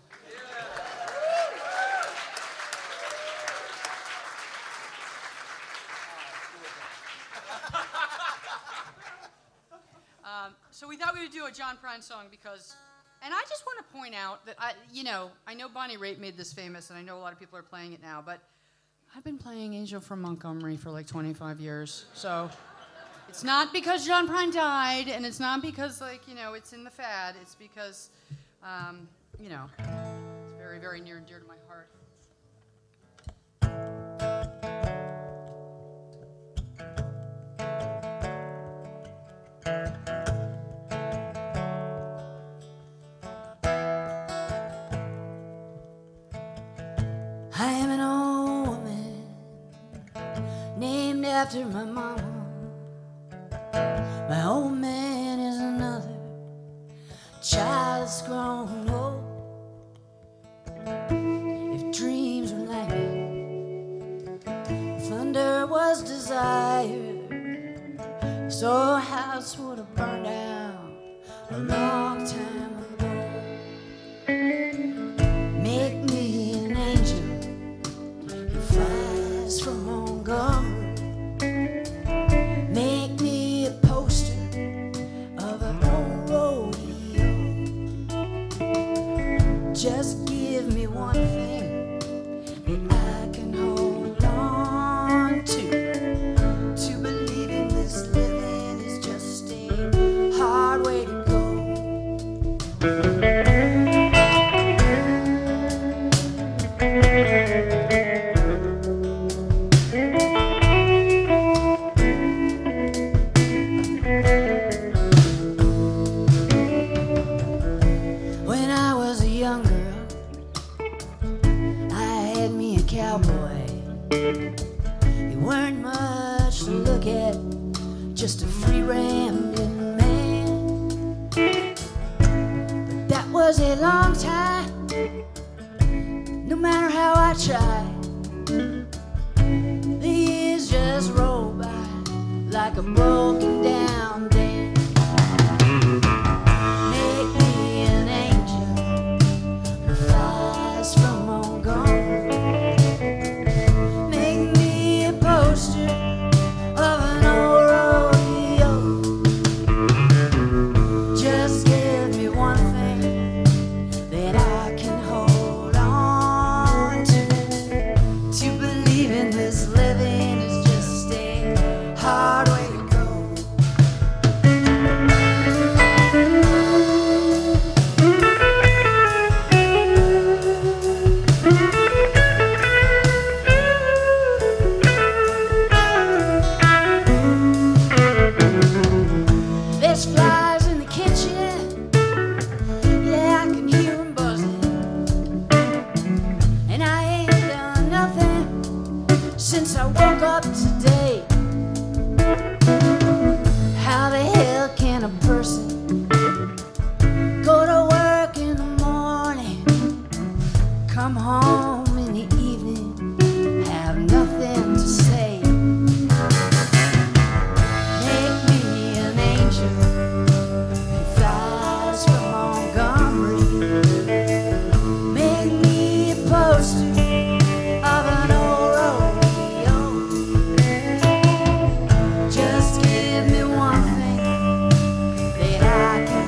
So we thought we would do a John Prine song because, and I just want to point out that I know Bonnie Raitt made this famous, and I know a lot of people are playing it now, but I've been playing Angel from Montgomery for like 25 years. So it's not because John Prine died, and it's not because it's in the fad. It's because, it's very, very near and dear to my heart. I am an old woman named after my mama. My old man is another child that's grown old. If dreams were lightning, thunder was desire, this old house would have burned down a long time ago. Make me an angel who flies from Montgomery. Make me a poster of an old rodeo. Just give me one thing that I can hold on to believe in this living is just a hard way to go. When I was a young girl, I had me a cowboy. He weren't much to look at, just a free rambling man. But that was a long time, no matter how I tried. The years just roll by like a broken down dam. Make me an angel who flies from Montgomery. Make me a poster of an old rodeo. Just give me one thing that I can hold on to believe in this living is just a hard way to go. There's flies in the kitchen, yeah, I can hear 'em buzzing. And I ain't done nothing since I woke up today. How the hell can a person go to work in the morning, come home in the evening, have nothing to say? Make me an angel who flies from Montgomery. Make me a poster of an old rodeo. Just give me one thing that I can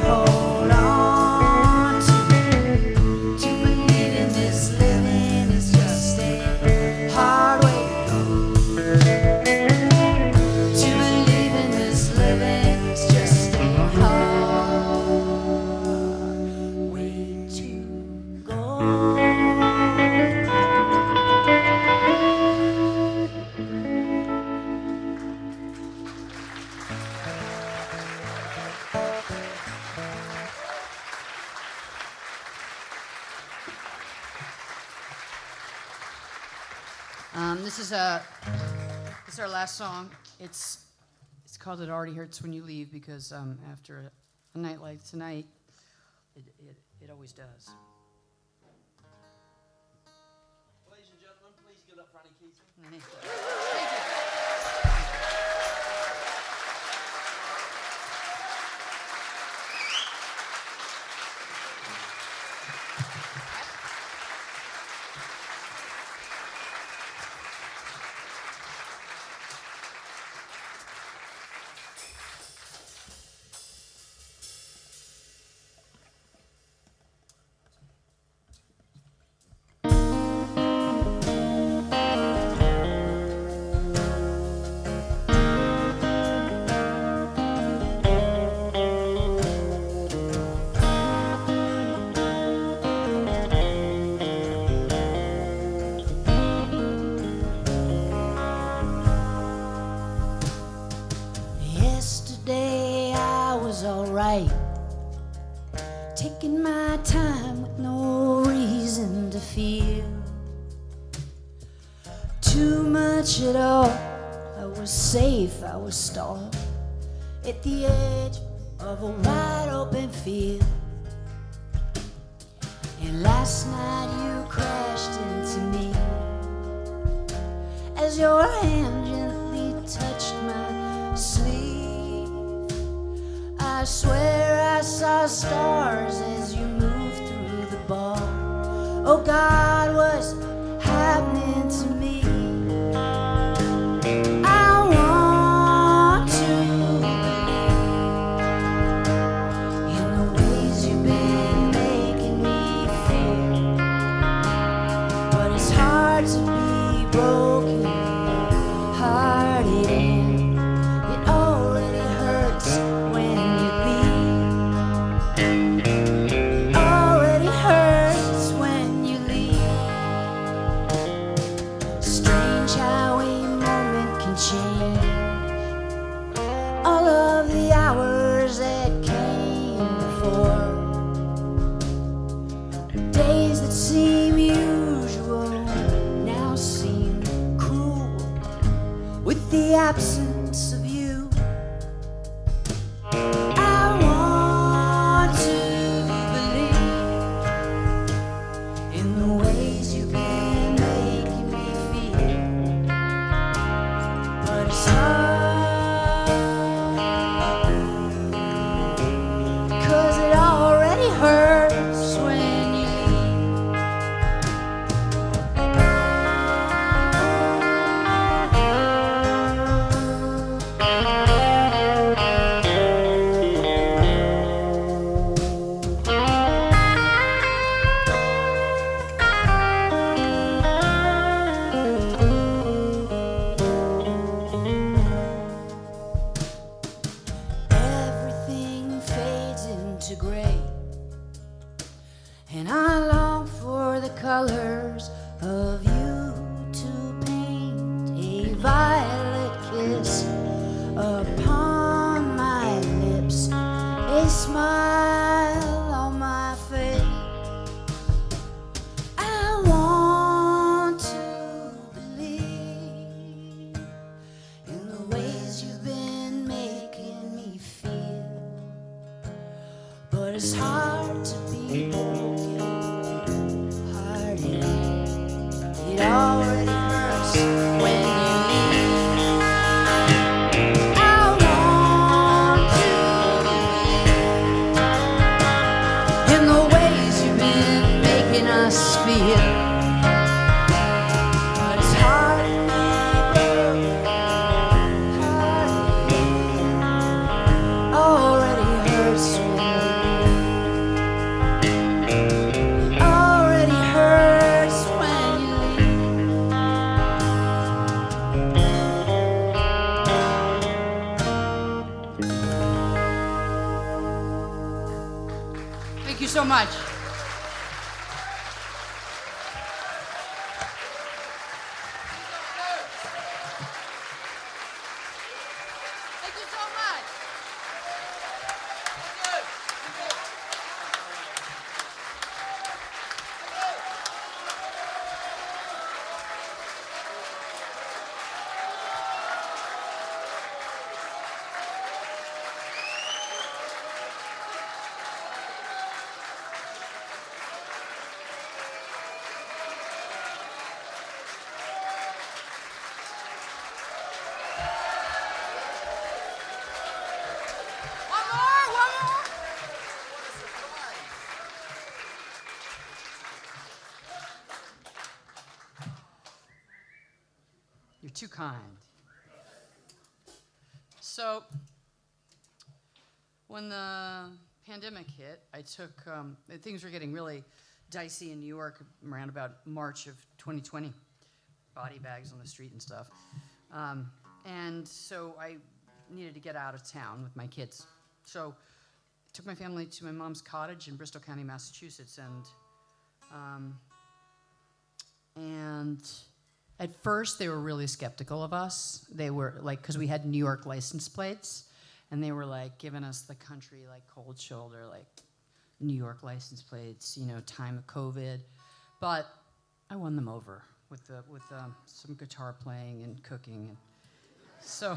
This is our last song. It's called "It Already Hurts When You Leave" because after a night like tonight, it always does. Ladies and gentlemen, please give up for Annie Keating. Thank you. Yesterday I was alright, taking my time with no reason to feel too much at all. I was safe, I was stalled at the edge of a wide open field. And last night you crashed into me as your hand gently touched my sleeve. I swear I saw stars as you moved through the bar. Oh God, what's happening to me? I want to believe in the ways you've been making me feel, but it's hard to be broken hearted, and it already hurts when you leave. Already hurts when you leave. Strange how a moment can change all of the hours that came before. Days that seem usual now seem cruel with the absence of you. I want to believe in the ways you've been making me feel, but it's hard, 'cause it already hurts when you leave. Everything fades into gray, and I long for the colors of you to paint a violet kiss upon my lips, a smile on my face. I want to believe in the ways you've been making me feel, but it's hard to be broken hearted. It already hurts when you leave. I want to believe in the ways you've been making us feel, but it's hard to be broken hearted. Already hurts when it already hurts when you leave. Thank you so much. Thank you so much. too kind. So, when the pandemic hit, I took, things were getting really dicey in New York around about March of 2020. Body bags on the street and stuff. And so I needed to get out of town with my kids. So I took my family to my mom's cottage in Bristol County, Massachusetts, and at first they were really skeptical of us. They were like, because we had New York license plates, and they were like giving us the country like cold shoulder, like New York license plates, you know, time of COVID. But I won them over with some guitar playing and cooking, and so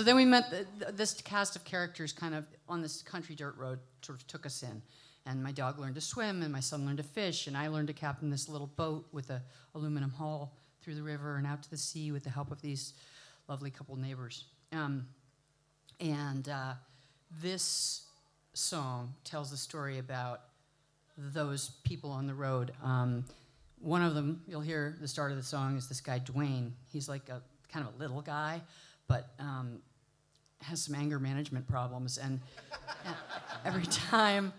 then we met this cast of characters kind of on this country dirt road, sort of took us in. And my dog learned to swim, and my son learned to fish, and I learned to captain this little boat with an aluminum hull through the river and out to the sea with the help of these lovely couple neighbors. This song tells a story about those people on the road. One of them, you'll hear the start of the song, is this guy, Dwayne. He's like a kind of a little guy, but has some anger management problems. And every time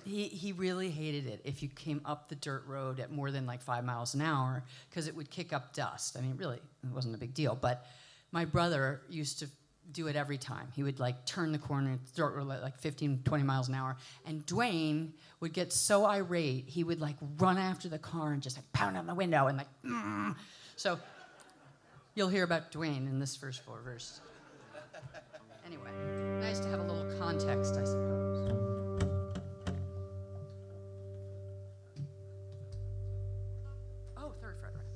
he really hated it if you came up the dirt road at more than like 5 miles an hour, because it would kick up dust. I mean, really, it wasn't a big deal. But my brother used to do it every time. He would like turn the corner, dirt road at like 15, 20 miles an hour. And Dwayne would get so irate, he would like run after the car and just like pound on the window and like, So you'll hear about Dwayne in this first 4 verses. Anyway, nice to have a little context, I suppose. Oh, third fret, right.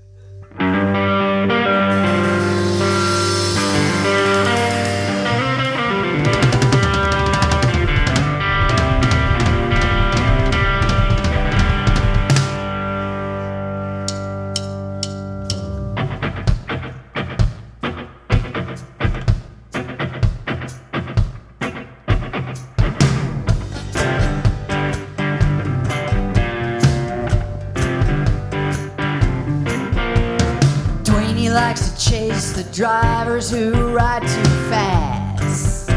Likes to chase the drivers who ride too fast.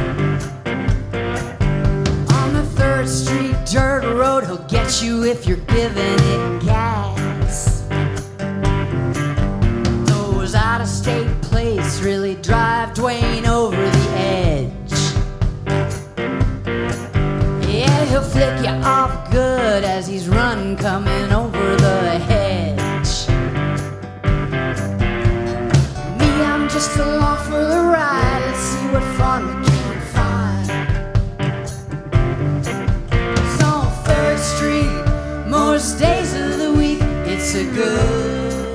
On the 3rd Street dirt road, he'll get you if you're giving it gas. Those out-of-state plates really drive Dwayne over the edge. Yeah, he'll flick you off good as he's running, coming over the hedge. Just along for the ride, let's see what fun we can find. It's on 3rd Street, most days of the week, it's a good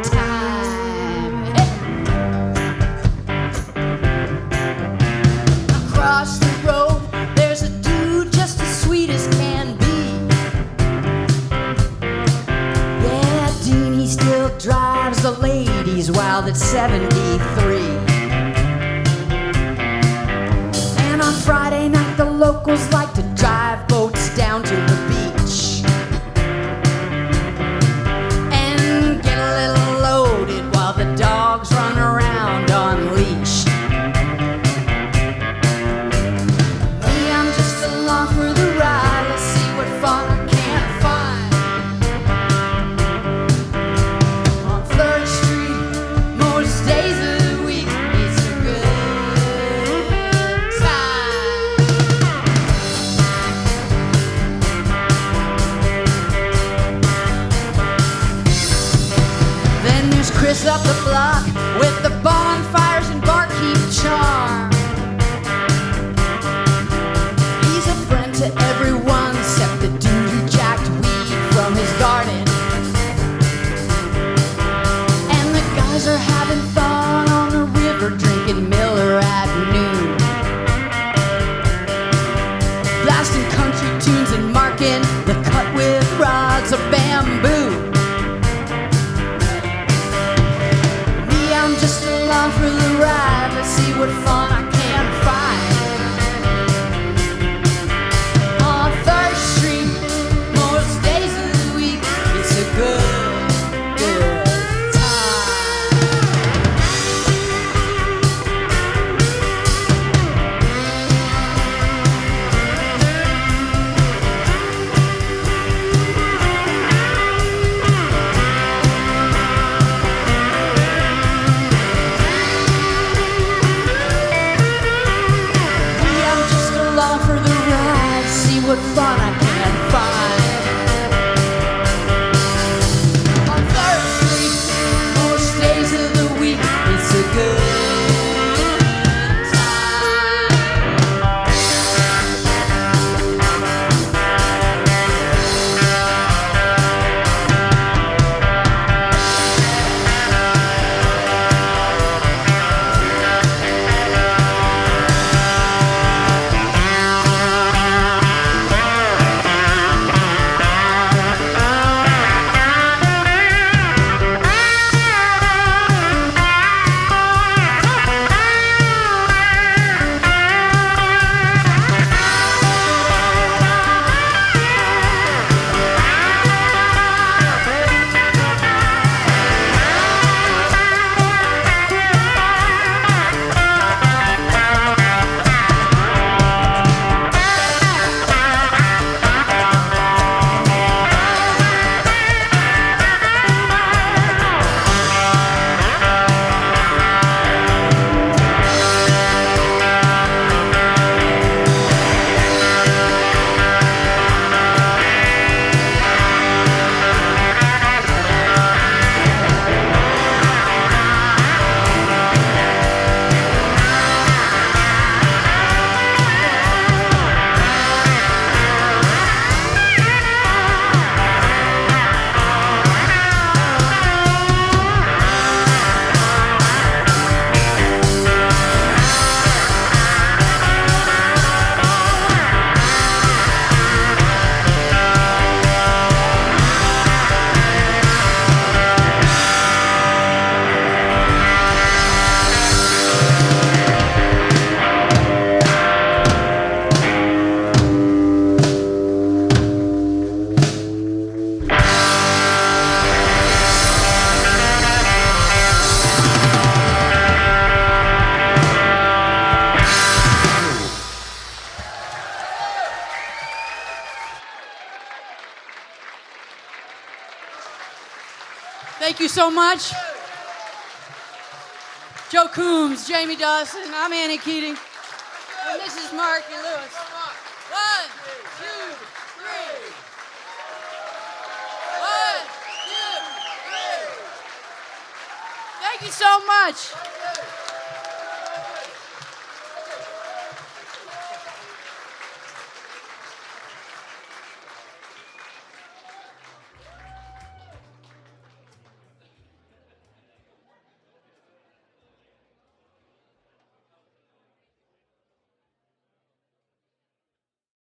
time. Hey. Across the road, there's a dude just as sweet as can be. Yeah, Deanie still drives the ladies wild at 73. And on Friday night the locals like to drive boats down to the beach and get a little loaded while the dogs run around on leash. Me, I'm just along for the ride, let's see what fun I can find. Days of the week, it's a good time. Then there's Chris up the block with the bonfires and barkeep charm. He's a friend to everyone except the dude who jacked weed from his garden. Guys are having fun on the river, drinking Miller at noon, blasting country tunes and marking the cut with rods of bamboo. Me, I'm just along for the ride, let's see what fun I can find. On 3rd Street, most days of the week, it's a good time. Thank you so much. Joe Coombs, Jamie Dawson, I'm Annie Keating. And this is Mark and Lewis. 1, 2, 3. 1, 2, 3. Thank you so much.